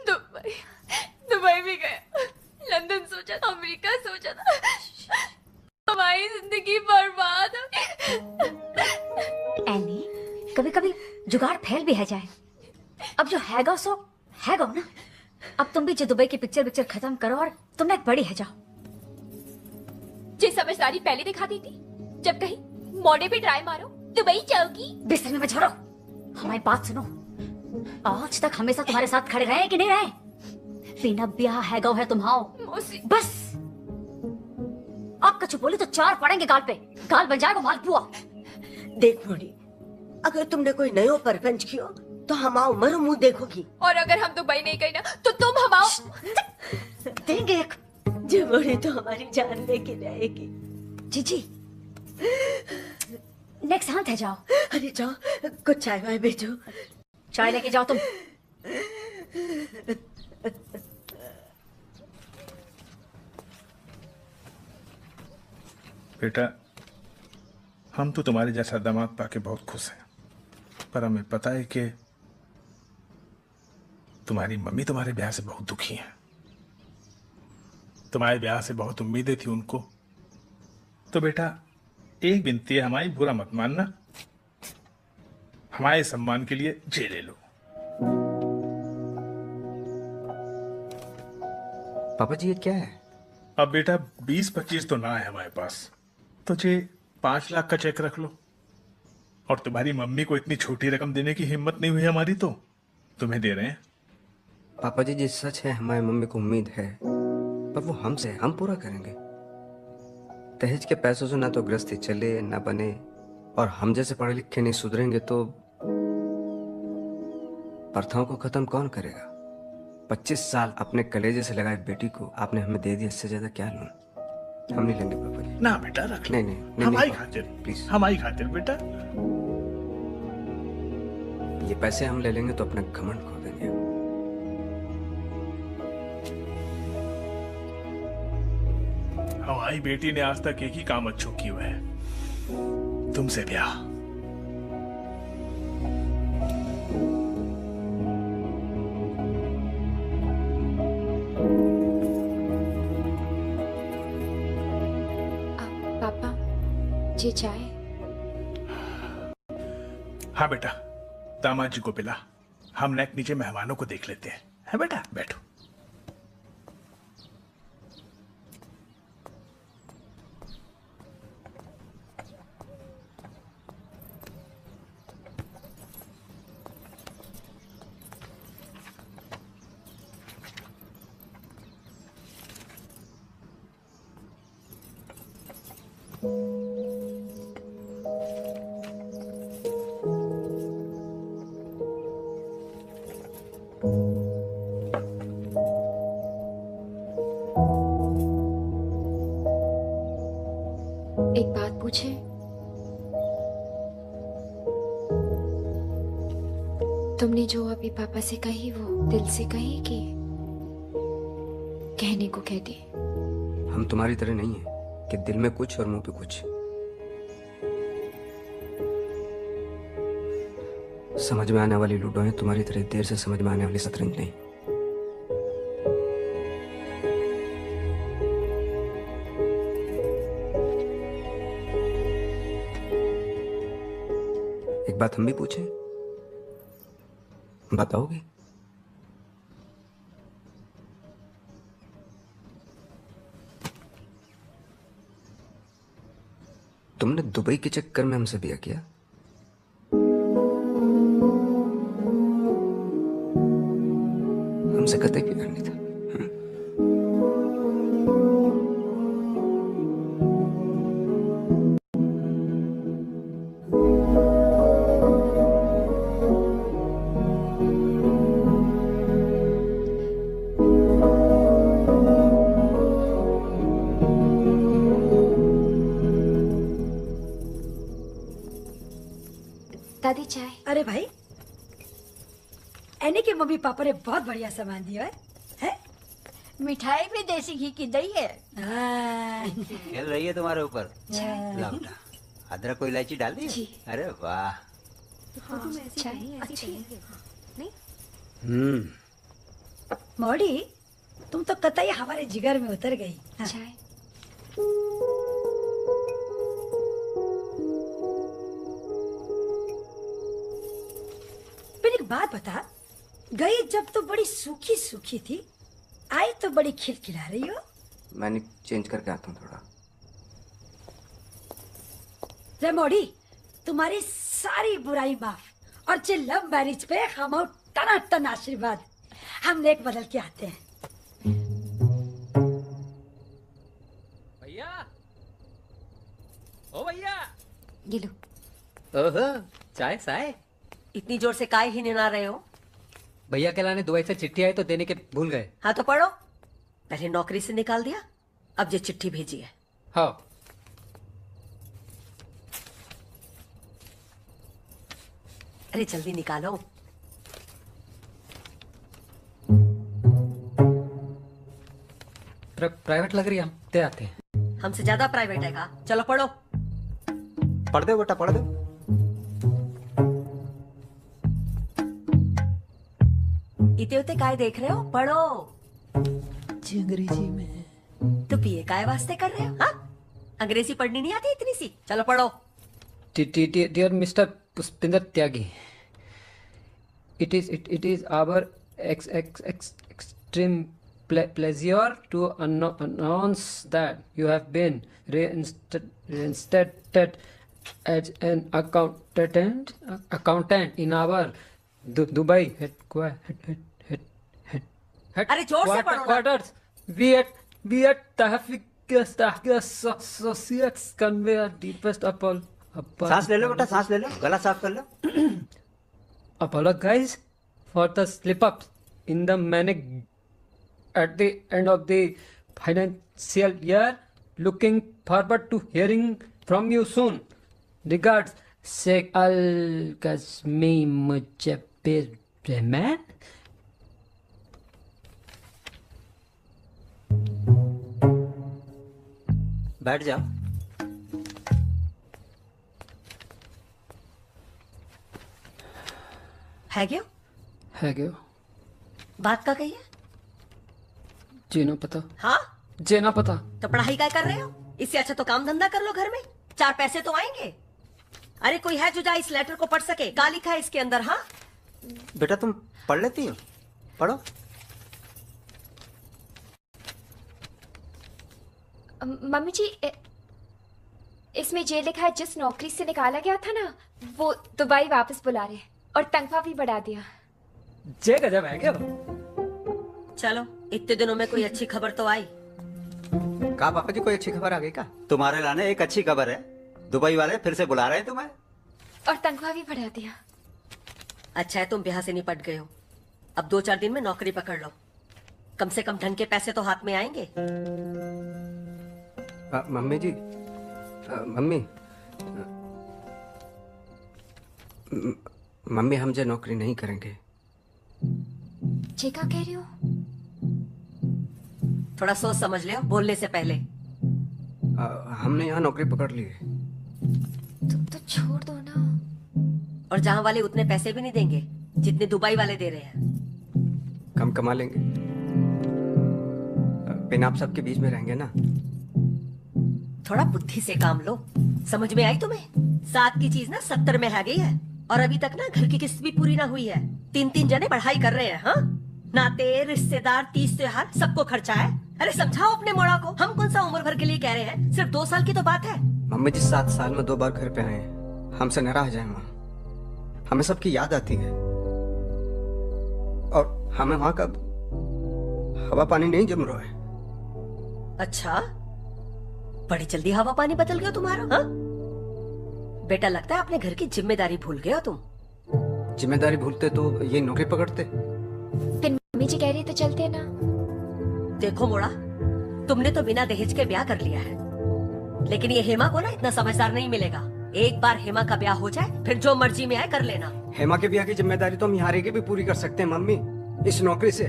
दुबई, दुबई भी गया, लंदन सोचा था, अमेरिका सोचा था, हमारी जिंदगी बर्बाद। एनी, कभी कभी जुगाड़ फैल भी है जाए। अब जो हैगा सो हैगा ना। अब तुम भी जो दुबई की पिक्चर खत्म करो और तुम एक बड़ी है जाओ। जी समझदारी पहले दिखा दी थी, जब कहीं मोड़े पे ट्राई मारो दुबई जाओगी। बिस्तर में छोड़ो, हमारी बात सुनो। आज तक हमेशा तुम्हारे साथ खड़े रहे कि नहीं रहे? बिना ब्याह हैगा है तुम्हाओ। बस आप कछु बोली तो चार पड़ेंगे गाल पे, गाल बन जाएगा मालपुआ। देख मोड़ी, अगर तुमने कोई नयो परपंच कियो तो हमाओ मरो मुंह देखोगी। और अगर हम दुबई नहीं गए ना तो तुम हमाओ देंगे एक जबड़ी तो हमारी जान लेके रहेगी। जीजी नेक्स्ट हाथ है जाओ। अरे जाओ, कुछ चाय वाय भेजो। चाय लेके जाओ तुम। बेटा, हम तो तुम्हारे जैसा दामाद पाके बहुत खुश हैं, पर हमें पता है कि तुम्हारी मम्मी तुम्हारे ब्याह से बहुत दुखी हैं। तुम्हारे ब्याह से बहुत उम्मीदें थी उनको। तो बेटा एक विनती है हमारी, बुरा मत मानना। हमारे सम्मान के लिए जे ले लो। पापा जी ये क्या है? अब बेटा 20-25 तो ना है हमारे पास, तो जे 5 लाख का चेक रख लो। और तुम्हारी मम्मी को इतनी छोटी रकम देने की हिम्मत नहीं हुई हमारी, तो तुम्हें दे रहे हैं। पापा जी सच है, हमारी मम्मी को उम्मीद है, पर वो हमसे, हम पूरा करेंगे। दहेज के पैसों से ना तो गृहस्थी चले ना बने, और हम जैसे पढ़े लिखे नहीं सुधरेंगे तो प्रथाओं को खत्म कौन करेगा? 25 साल अपने कलेजे से लगाए बेटी को आपने हमें दे दिया, इससे ज्यादा क्या लूं? हम नहीं लेंगे पापा जी। ना बेटा रख लो। नहीं हमारी खातिर, प्लीज हमारी खातिर बेटा। ये पैसे हम ले लेंगे तो अपना घमंड खो देंगे। हमारी बेटी ने आज तक एक ही काम अच्छा किया है, तुमसे ब्याह। पापा जी चाय। हाँ बेटा, दामाद जी को पिला, हम नेक नीचे मेहमानों को देख लेते हैं। है बेटा, बैठो। एक बात पूछे? तुमने जो अभी पापा से कही वो दिल से कही कि कहने को कह दी? हम तुम्हारी तरह नहीं है कि दिल में कुछ और मुंह पे कुछ। समझ में आने वाली लूडो है, तुम्हारी तरह देर से समझ में आने वाली शतरंज नहीं। एक बात हम भी पूछें, बताओगे? तुमने दुबई के चक्कर में हमसे ब्याह किया? हमसे कतई प्यार नहीं था। दादी चाय। अरे भाई, एने के मम्मी पापा ने बहुत बढ़िया सामान दिया है? मिठाई भी देसी घी की दही है। खेल रही है तुम्हारे ऊपर। लाओ बेटा, अदरक को इलायची डाल दी? अरे वाह। मौड़ी, तुम तो कतई हमारे जिगर में उतर गई। चाय। फिर एक बात बता, गई जब तो बड़ी सूखी सूखी थी, आई तो बड़ी खिलखिला रही हो। मैंने चेंज करके आता हूँ थोड़ा। रे मोड़ी, तुम्हारी सारी बुराई माफ और जे लव मैरिज पे हम टनाटन आशीर्वाद। हम नेक बदल के आते हैं। भैया, ओ भैया, ये लो। ओहो, चाय साय। इतनी जोर से काहे ही निना रहे हो? भैया के लाने दुबई से चिट्ठी आई तो देने के भूल गए। हाँ तो पढ़ो। पहले नौकरी से निकाल दिया, अब ये चिट्ठी भेजी है। हाँ। अरे जल्दी निकालो। प्राइवेट लग रही है, हम दे आते हैं। हमसे ज्यादा प्राइवेट है का? चलो पढ़ो। पढ़ दो बेटा, पढ़ दो। इते उते काय देख रहे हो? पढ़ो। अंग्रेजी में। तो पीए काय वास्ते कर रहे हो? हाँ, अंग्रेजी पढ़नी नहीं आती इतनी सी? चलो पढ़ो। Dear Mr. Pushpinder Tyagi, it is our extreme pleasure to announce that you have been reinstated as an accountant in our Dubai headquarters. अरे जोर से पढ़ो ना। We at Tahfiq Associates convey our deepest apology. सांस ले लो बेटा, सांस ले लो, गला साफ कर लो। Apologize for the slip-ups in the manic at the end of the financial year. Looking forward to hearing from you soon. Regards, Sheikh Al-Kazmi Mujabir Rahman. बैठ जाओ। है क्यों? है क्यों? बात का कही है? जीना पता। हाँ, जीना पता। तो पढ़ाई क्या कर रहे हो? इससे अच्छा तो काम धंधा कर लो घर में, 4 पैसे तो आएंगे। अरे कोई है जो जा इस लेटर को पढ़ सके? क्या लिखा है इसके अंदर? हाँ बेटा तुम पढ़ लेती हो, पढ़ो। मम्मी जी इसमें ये लिखा है जिस नौकरी से निकाला गया था ना वो दुबई वापस बुला रहे और तनख्वाह भी बढ़ा दिया। जे गजब है क्या? चलो इतने दिनों में कोई अच्छी खबर तो आई। कहा पापा जी कोई अच्छी खबर आ गई क्या? तुम्हारे लाने एक अच्छी खबर है, दुबई वाले फिर से बुला रहे हैं तुम्हें और तनख्वाह भी बढ़ा दिया। अच्छा है तुम ब्याह से निपट गए हो। अब 2-4 दिन में नौकरी पकड़ लो, कम से कम ढंग के पैसे तो हाथ में आएंगे। मम्मी जी, मम्मी मम्मी हम जो नौकरी नहीं करेंगे। जी क्या कह रही हो? थोड़ा सोच समझ ले बोलने से पहले। हमने यहाँ नौकरी पकड़ ली है। तो छोड़ दो ना। और जहाँ वाले उतने पैसे भी नहीं देंगे जितने दुबई वाले दे रहे हैं। कम कमा लेंगे, बिना आप सबके बीच में रहेंगे ना। थोड़ा बुद्धि से काम लो। समझ में आई तुम्हें? 7 की चीज ना 70 में आ गई है और अभी तक ना घर की किस्त भी पूरी ना हुई है। 3-3 जने पढ़ाई कर रहे हैं। हाँ नाते रिश्तेदार 30 त्योहार सबको खर्चा है। अरे समझाओ अपने मोड़ा को। हम कौन सा उम्र भर के लिए कह रहे हैं, सिर्फ 2 साल की तो बात है। मम्मी जी 7 साल में 2 बार घर पे आए हैं, हमसे नाराज जाए माँ। हमें सबकी याद आती है और हमें वहाँ का हवा पानी नहीं जम रहा है। अच्छा बड़ी जल्दी हवा पानी बदल गया तुम्हारा? हाँ बेटा लगता है अपने घर की जिम्मेदारी भूल गए हो तुम। जिम्मेदारी भूलते तो ये नौकरी पकड़ते। फिर मम्मी जी कह रही तो चलते ना। देखो मोड़ा, तुमने तो बिना दहेज के ब्याह कर लिया है, लेकिन ये हेमा को ना इतना समझदार नहीं मिलेगा। एक बार हेमा का ब्याह हो जाए फिर जो मर्जी में आए कर लेना। हेमा के ब्याह की जिम्मेदारी तो हम यहाँ रह के भी पूरी कर सकते हैं मम्मी, इस नौकरी से।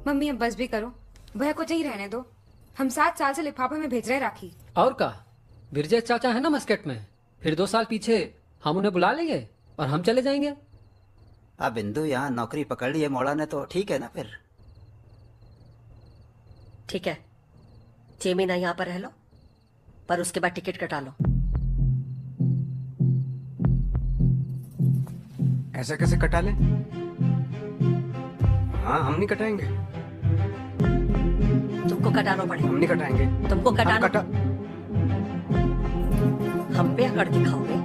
मम्मी अब बस भी करो, भैया को यहीं रहने दो। हम 7 साल से लिफाफे में भेज रहे राखी। और का विरजय चाचा है ना मस्कट में, फिर 2 साल पीछे हम उन्हें बुला लेंगे और हम चले जाएंगे। अब बिंदु यहाँ नौकरी पकड़ ली है मोड़ा ने तो ठीक है ना। फिर ठीक है 6 महीना यहाँ पर रह लो, पर उसके बाद टिकट कटा लो। ऐसा कैसे कटा ले? हाँ हम नहीं कटाएंगे। तुमको कटाना पड़ेगा। हम नहीं कटाएंगे। तुमको कटाना। हम पे अकड़ दिखाओगे।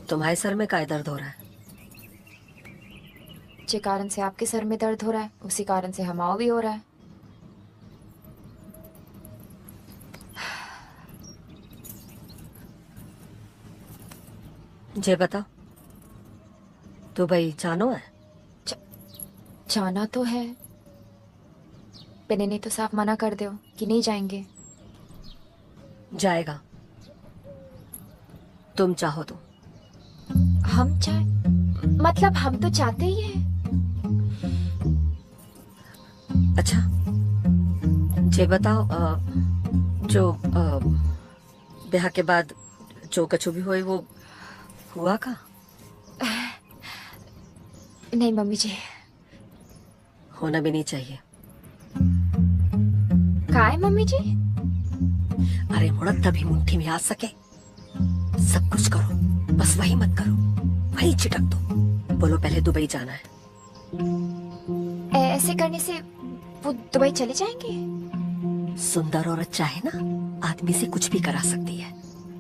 तुम्हारे सर में काय दर्द हो रहा है? जिस कारण से आपके सर में दर्द हो रहा है उसी कारण से हमाओ भी हो रहा है। जे बताओ, दुबई जानो है? जाना तो है, पेने ने तो साफ मना कर दो कि नहीं जाएंगे। जाएगा, तुम चाहो तो। हम चाहे मतलब हम तो चाहते ही हैं। अच्छा जे बताओ, जो ब्याह के बाद जो कछु भी हुए वो हुआ का? नहीं मम्मी जी, होना भी नहीं चाहिए। का है मम्मी जी? अरे मोड़ा तभी मुट्ठी में आ सके। सब कुछ करो, बस वही मत करो, वही चिटक दो। बोलो पहले दुबई जाना है। ऐसे करने से वो दुबई चले जाएंगे? सुंदर औरत चाहे ना आदमी से कुछ भी करा सकती है,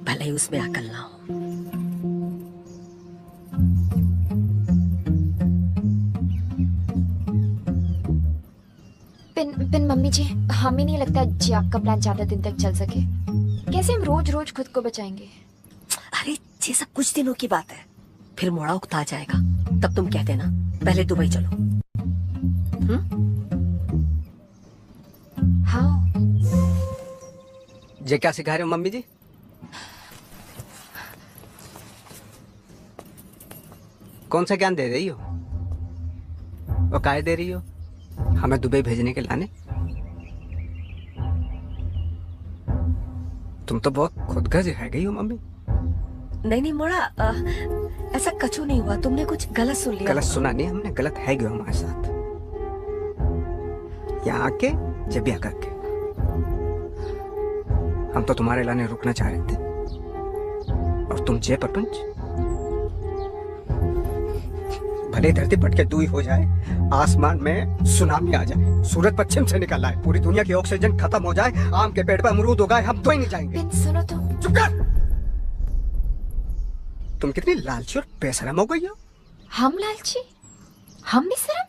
भले ही उसमें अकल ना हो। पिन मम्मी जी, हमें नहीं लगता जी आपका प्लान ज्यादा दिन तक चल सके। कैसे हम रोज रोज खुद को बचाएंगे? अरे ये सब कुछ दिनों की बात है, फिर मोड़ा उकता जाएगा। तब तुम कह देना पहले दुबई चलो। हाँ। ये क्या सिखा रहे हो मम्मी जी? कौन सा ज्ञान दे रही हो और काहे दे रही हो हमें दुबई भेजने के लाने? तुम तो बहुत खुदगर्ज है गई हो मम्मी। नहीं नहीं मोड़ा, ऐसा कछु नहीं हुआ, तुमने कुछ गलत सुन लिया। गलत सुना नहीं हमने, गलत है गयो हमारे साथ यहाँ आके जब ब्याह करके। हम तो तुम्हारे लाने रुकना चाह रहे थे और तुम जय प्रपंच। भले धरती पटके दूई हो जाए, आसमान में सुनामी आ जाए, सूरज पश्चिम से निकल आए, पूरी दुनिया की ऑक्सीजन खत्म हो जाए, आम के पेड़ पर अमरूद उगाए, हम तो ही नहीं जाएंगे। सुनो तो। चुप कर। तुम कितनी लालची और बेशरम हो गई हो। हम लालची? हम बेशरम?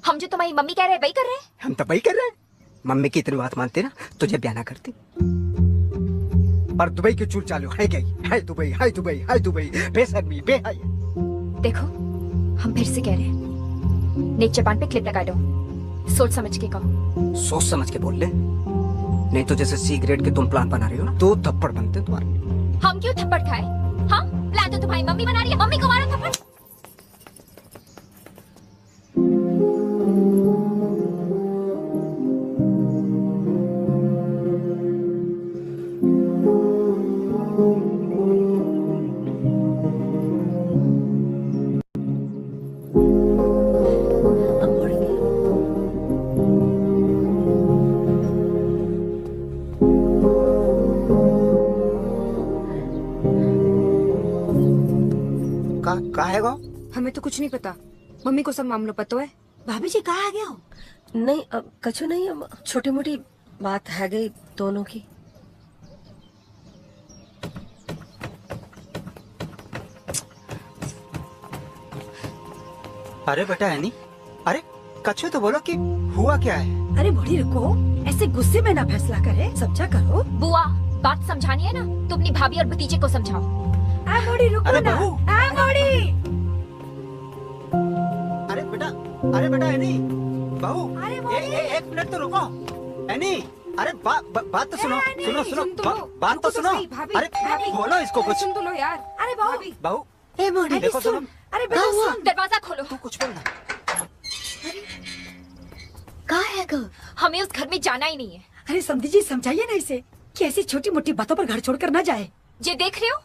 हम जो तुम्हारी मम्मी कह रहे हैं वही कर रहे हैं। हम तो वही कर रहे हैं। मम्मी की इतनी बात मानते ना तुझे ब्याह ना करती। पर दुबई की चूल चालू है गई। हाय दुबई, हाय दुबई, हाय दुबई, बेशर्मी, बेहया। देखो हम फिर से कह रहे हैं, नेक जबान पे क्लिप लगा दो, सोच समझ के कहो। सोच समझ के बोल ले, नहीं तो जैसे सी ग्रेड के तुम प्लान बना रही हो ना, 2 थप्पड़ बनते तुम्हारे। हम क्यों थप्पड़ खाए? हाँ, प्लान तो तुम्हारी मम्मी बना रही है, मम्मी को मारो थप्पड़। हमें तो कुछ नहीं पता, मम्मी को सब मामलों पता है। भाभी जी कहाँ आ गया हो? नहीं कछु नहीं, छोटी मोटी बात है गई दोनों की। अरे बेटा है नहीं, अरे कछु तो बोलो कि हुआ क्या है? अरे बूढ़ी रुको, ऐसे गुस्से में ना फैसला करे, समझा करो। बुआ बात समझानी है ना तो अपनी भाभी और भतीजे को समझाओ। बूढ़ी रुको ना। बूढ़ी। अरे बेटा एनी, बहू, एक मिनट तो रुको। एनी, अरे बात तो सुनो, सुनो, बात तो सुनो। अरे बोलो इसको कुछ। सुन तो लो यार। अरे बहू, ए मोड़ी देखो सुनो। अरे बेटा सुन। दरवाजा खोलो। तू कुछ बोलना। कहाँ है गो? हमें उस घर में जाना ही नहीं है। अरे समझी जी समझाइए ना इसे कि ऐसी छोटी मोटी बातों पर घर छोड़कर ना जाए। ये देख रहे हो,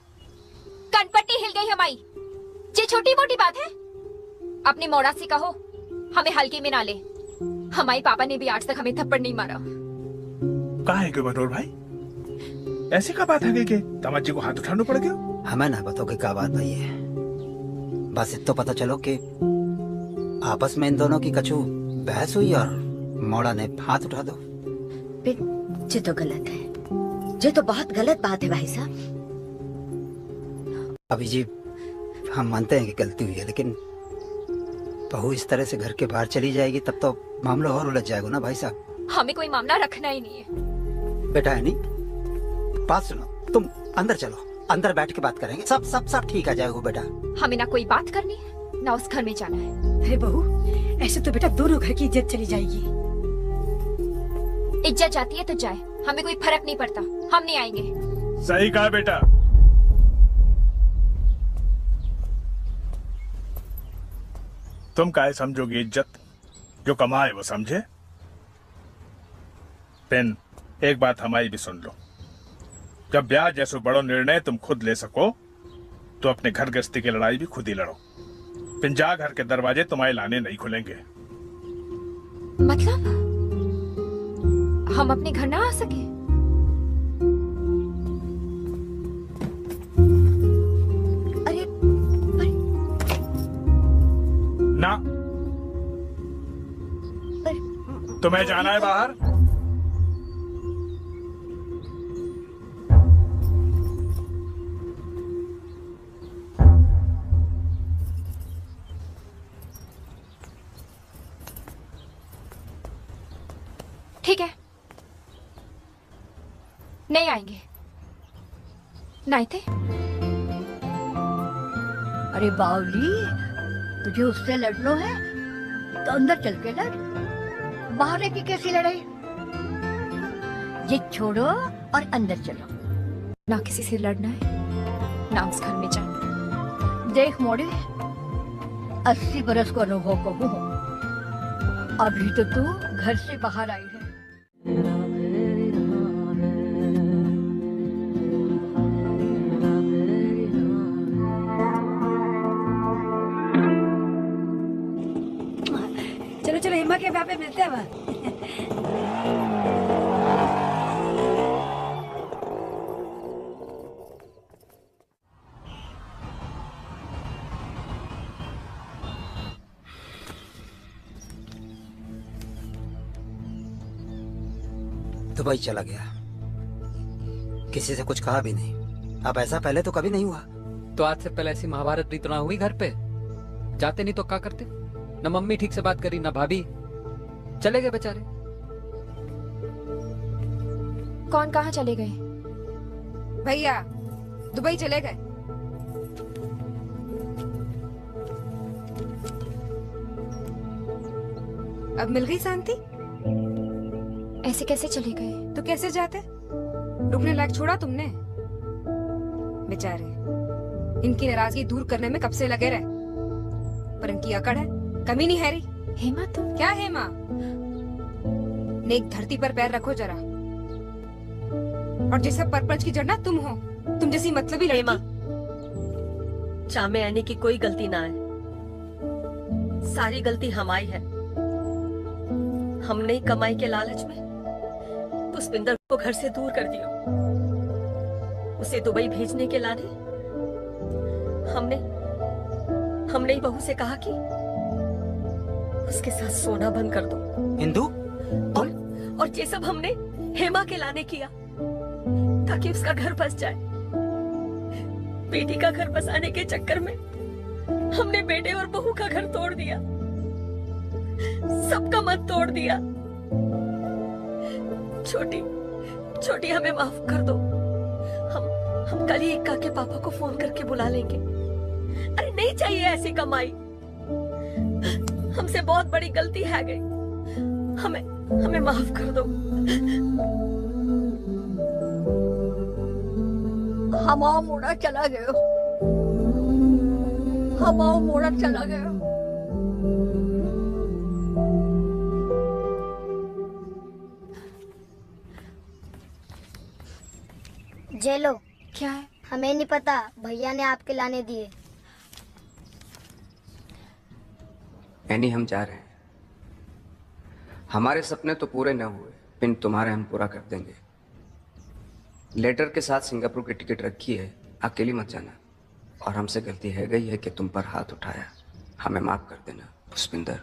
कनपट्टी हिल गई हमारी। ये छोटी मोटी बात है? अपने मोड़ा से कहो हमें हल्के में ना ले। हमारे पापा ने भी आज तक हमें थप्पड़ नहीं मारा। कहाँ है बनोर भाई? ऐसी क्या बात है कि तमाची को हाथ उठाना पड़ गया? हमें ना बताओगे क्या बात भाई है, बस इतना पता चलो कि आपस में इन दोनों की कछु बहस हुई और मोड़ा ने हाथ उठा दो। ये तो गलत है, ये तो बहुत गलत बात है भाई साहब। अभी जी हम मानते हैं कि गलती हुई है, लेकिन बहू इस तरह से घर के बाहर चली जाएगी तब तो मामला और उलझ जाएगा ना भाई साहब। हमें कोई मामला रखना ही नहीं है। बेटा है नहीं, बात सुनो, तुम अंदर चलो, अंदर बैठ के बात करेंगे, सब ठीक आ जाएगा बेटा। हमें ना कोई बात करनी है ना उस घर में जाना है। अरे बहू, ऐसे तो बेटा दोनों घर की इज्जत चली जाएगी। इज्जत जाती है तो जाए, हमें कोई फर्क नहीं पड़ता, हम नहीं आएंगे। सही कहा बेटा। तुम काहे समझोगे इज्जत? जो कमाए वो समझे। पेन, एक बात हमारी भी सुन लो, जब ब्याह जैसे बड़ो निर्णय तुम खुद ले सको तो अपने घर गृहस्थी की लड़ाई भी खुद ही लड़ो। पिंजा घर के दरवाजे तुम्हारे लाने नहीं खुलेंगे। मतलब हम अपने घर ना आ सके? अरे ना, तुम्हें जाना है बाहर? ठीक है, नहीं आएंगे। नहीं थे। अरे बावली, तुझे उससे लड़ना है तो अंदर चल के लड़, बाहर की कैसी लड़ाई? जिद छोड़ो और अंदर चलो। ना किसी से लड़ना है, ना उस घर में जाना। देख मोड़े, 80 बरस को अनुभव को हूँ, अभी तो तू घर से बाहर आई है। चलो चलो हेमा के ब्याह पे मिलते हैं वहाँ। दुबई चला गया, किसी से कुछ कहा भी नहीं। अब ऐसा पहले तो कभी नहीं हुआ। तो आज से पहले ऐसी महाभारत भी तो ना हुई घर पे। जाते नहीं तो क्या करते? न मम्मी ठीक से बात करी, न भाभी, चले गए बेचारे। कौन कहाँ चले गए? भैया दुबई चले गए। अब मिल गई शांति? ऐसे कैसे चले गए? तो कैसे जाते? रुकने लायक छोड़ा तुमने? बेचारे, इनकी नाराजगी दूर करने में कब से लगे रहे, पर इनकी अकड़ है, कमी नहीं है रही। हेमा तुम क्या हेमा? नेक धरती पर पैर रखो जरा। और जिस सब परपंच की जड़ ना तुम हो, तुम जैसी मतलबी हेमा, चाह में आने की कोई गलती ना है, सारी गलती हमारी है। हमने कमाई के लालच में पुष्पिंदर को घर से दूर कर दिया। उसे दुबई भेजने के लाने हमने ही बहू से कहा कि उसके साथ सोना बंद कर दो। इंदु, और ये सब हमने हेमा के लाने किया ताकि उसका घर बस जाए। बेटी का घर बसाने के चक्कर में हमने बेटे और बहू का घर तोड़ दिया, सबका मन तोड़ दिया। छोटी हमें माफ कर दो। हम कल ही इक्का के पापा को फोन करके बुला लेंगे। अरे नहीं चाहिए ऐसी कमाई, हमसे बहुत बड़ी गलती है गई, हमें माफ कर दो। हमारा मोड़ा चला गयो, हमारा मोड़ा चला गयो। जेलो। क्या है? हमें नहीं पता, भैया ने आपके लाने दिए। एनी, हम जा रहे हैं। हमारे सपने तो पूरे न हुए, पिन तुम्हारे हम पूरा कर देंगे। लेटर के साथ सिंगापुर की टिकट रखी है, अकेली मत जाना। और हमसे गलती है गई है कि तुम पर हाथ उठाया, हमें माफ कर देना पुष्पिंदर।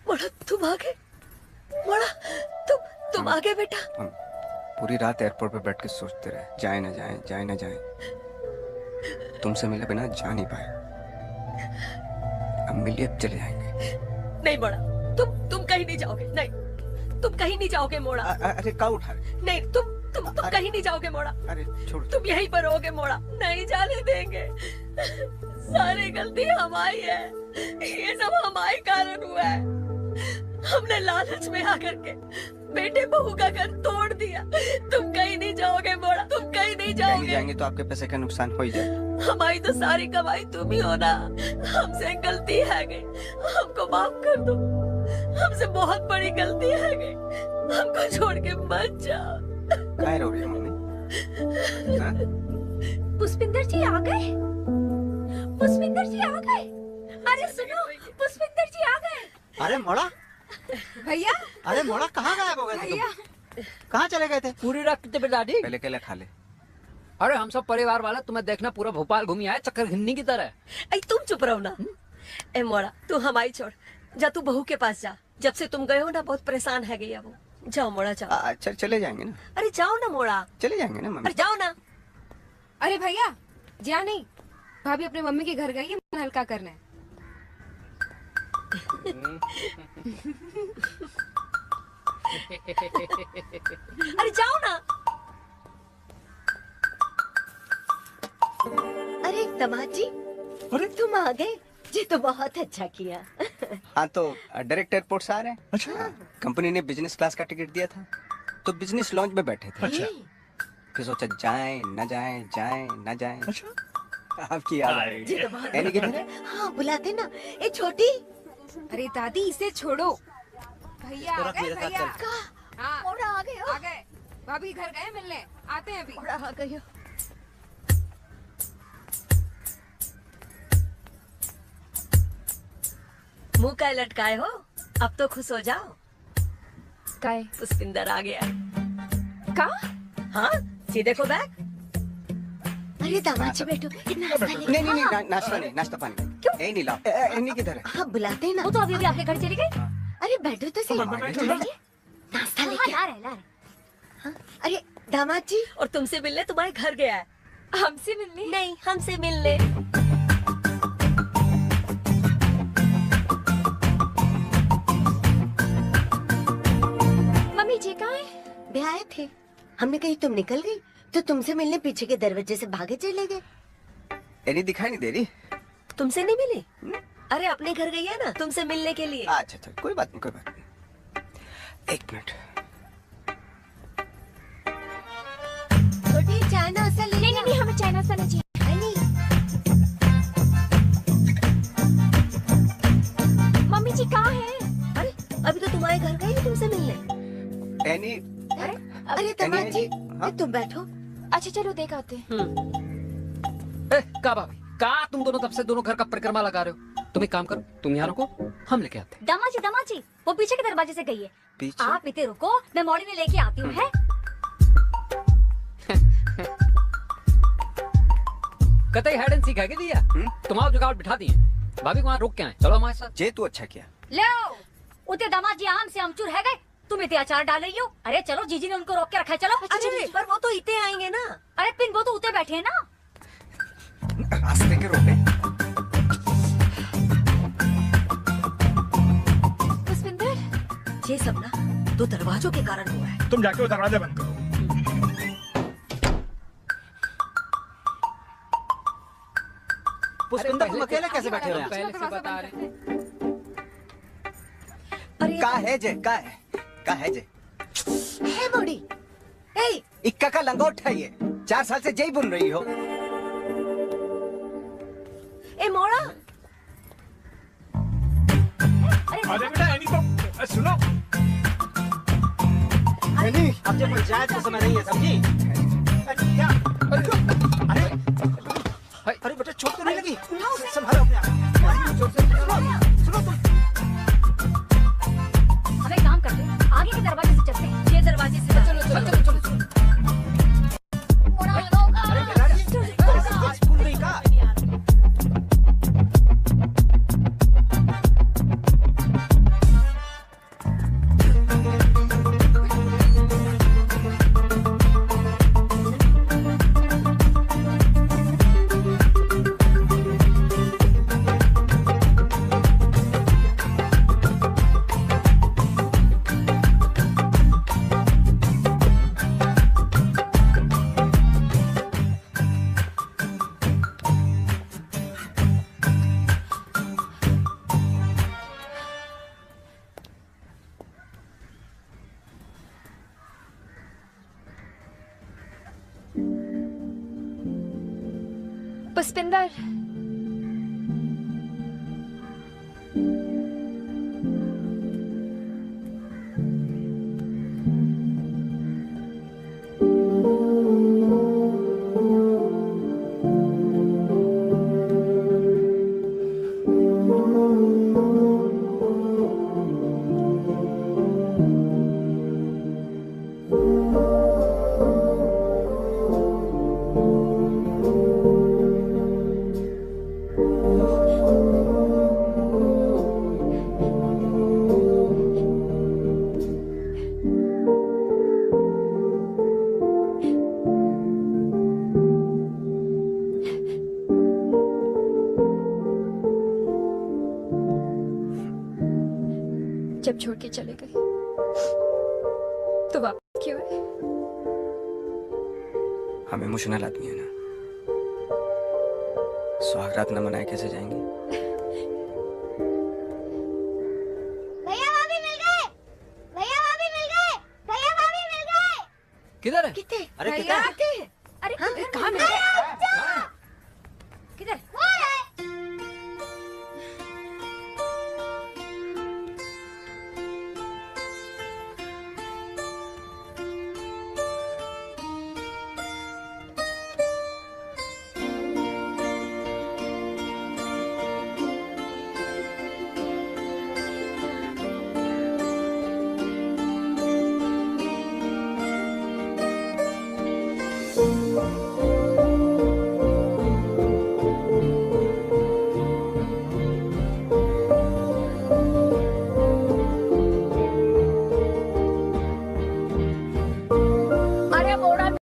मोड़ा तुम आ गए। मोड़ा तुम आ गए बेटा। हम पूरी रात एयरपोर्ट पे बैठ के सोचते रहे, जाए ना जाए, जाए ना जाए। तुमसे मिले बिना जा नहीं पाए। अब मिलिए, अब चले जाएंगे। नहीं मोड़ा, तुम कहीं नहीं जाओगे। नहीं, तुम कहीं नहीं जाओगे मोड़ा। अरे क्या उठा रहे? नहीं, तुम कहीं नहीं जाओगे मोड़ा। अरे छोड़, तुम यहीं पर रहोगे मोड़ा, नहीं जाने देंगे। सारी गलती हमारी है, ये सब हमारे कारण हुआ है। हमने लालच में आकर के बेटे बहू का घर तोड़ दिया। तुम कहीं नहीं जाओगे मोड़ा, तुम कहीं नहीं जाओगे। जाएंगे तो आपके पैसे का नुकसान हो ही जाएगा। हमारी तो सारी कमाई तुम ही हो ना। हमसे गलती है गई, हमको माफ कर दो। हमसे बहुत बड़ी गलती है गई, हमको छोड़ के मत जाओ। क्या रो रही है मम्मी? पुष्पिंदर जी आ गए। पुष्पिंदर जी आ गए। अरे सुनो, पुष्पिंदर जी आ गए। अरे मोड़ा, भैया। अरे मोड़ा कहाँ गायब हो गए थे तुम? कहाँ चले गए थे? पूरी रात पे दादी। पहले केला खा ले। अरे हम सब परिवार वाले तुम्हें देखना पूरा भोपाल घूमी आए चक्कर घिन्नी की तरह। ऐ तुम चुप रहो ना। ए मोड़ा तू हमारी छोड़, जा तू बहू के पास जा। जब से तुम गए हो ना बहुत परेशान है गई वो। जाओ मोड़ा जाओ। अच्छा चले जाएंगे ना। अरे जाओ ना मोड़ा। चले जाएंगे ना मम्मी। अरे जाओ ना। अरे भैया जा नहीं, भाभी अपने मम्मी के घर गई है, मन हल्का करना है। अरे जाओ ना। अरे दामाद जी, अरे तुम आ गए, जी तो बहुत अच्छा किया। हाँ तो डायरेक्ट एयरपोर्ट से आ रहे हैं। अच्छा। कंपनी ने बिजनेस क्लास का टिकट दिया था तो बिजनेस लॉन्च में बैठे थे। अच्छा। फिर सोचा जाएं न जाएं, जाएं न जाएं। अच्छा। आपकी याद आ जी तो बहुत हाँ बुलाते ना। ए छोटी। अरे दादी इसे छोड़ो। भैया आ गए भैया। हाँ मोड़ा आ गए। आ गए, भाभी घर गए मिलने, आते हैं अभी। मोड़ा आ गए। मुंह का लटकाए हो, अब तो खुश हो जाओ। काय पुष्पिंदर आ गया। का? हाँ सीधे को बैग। अरे दामाद जी बैठो। नहीं नाश्ता नहीं, नाश्ता पानी क्यों? नहीं लाओ। नहीं किधर है? हाँ बुलाते हैं ना। वो तो अभी आपके घर चली गई। अरे बैठो तो सही। नाश्ता लेके ला रहे। हाँ? अरे दामाद जी और तुमसे मिलने तुम्हारे घर गया है। हमसे मिलने? नहीं हमसे मिलने। मम्मी जी कहाँ है? वे आए थे, हमने कही तुम निकल गई तो तुमसे मिलने पीछे के दरवाजे से भागे चले गए। एनी दिखाई नहीं दे रही। तुमसे नहीं मिली? अरे अपने घर गई है ना तुमसे मिलने के लिए। अच्छा कोई बात नहीं, कोई बात नहीं। एक मिनट। छोटी चाय नाश्ता ले। नहीं हमें चाय नाश्ता नहीं चाहिए। मम्मी जी कहाँ है? अरे अभी तो तुम्हारे घर गई तुमसे मिलने। एनी। अरे दामाद जी तुम बैठो। अच्छा चलो देख आते हैं। का भाभी का तुम दोनों तब से दोनों घर का परिक्रमा लगा रहे हो? तुम एक काम करो, तुम यहाँ रुको, हम लेके आते हैं। दामाजी वो पीछे के दरवाजे से गई है। पीछे? आप इतने रुको, मैं मॉडी में लेके आती हूँ। है कतई हाइड एंड सीख है दिया। तुम आओ जुगाड़ बिठा दिए। भाभी को वहाँ रोक के आए, चलो हमारे साथ। जे तू अच्छा किया। लो उते दामाजी आम से अमचूर है गए, तुम इतने अचार डाल रही हो। अरे चलो जीजी ने उनको रोक के रखा है, चलो। अरे पर वो तो इतने आएंगे ना। अरे पिन वो तो उते बैठे हैं ना। रास्ते के रोके। पुष्पिंदर ये सब ना तो दरवाजों के कारण हुआ है। तुम जाके वो दरवाजा बंद करो। पुष्पिंदर तुम अकेले कैसे बैठे हो? पहले से बता रहे। का है जे हे मोड़ी, ए इक्का का लंगोट है ये। 4 साल से जय बुन रही हो। ए मोड़ा। अरे बेटा एनी को सुनो। एनी अब जब पंचायत का समय नहीं है, समझी? अरे बेटा चोट तो नहीं लगी? संभालो अपने आप। सुनो तुम। हम एक काम करते हैं, आगे के दरवाजे से चलते हैं। ये दरवाजे से चलो। पुष्पिंदर जब छोड़ के चले गए तो वापस क्यों आए? हम इमोशनल आदमी है ना, सुहागरात न मनाए कैसे जाएंगे? भैया भाभी मिल गए, भैया भाभी मिल गए, भैया भाभी मिल गए। किधर है? कितने? अरे भैया किधर? अरे कहाँ मिल गए?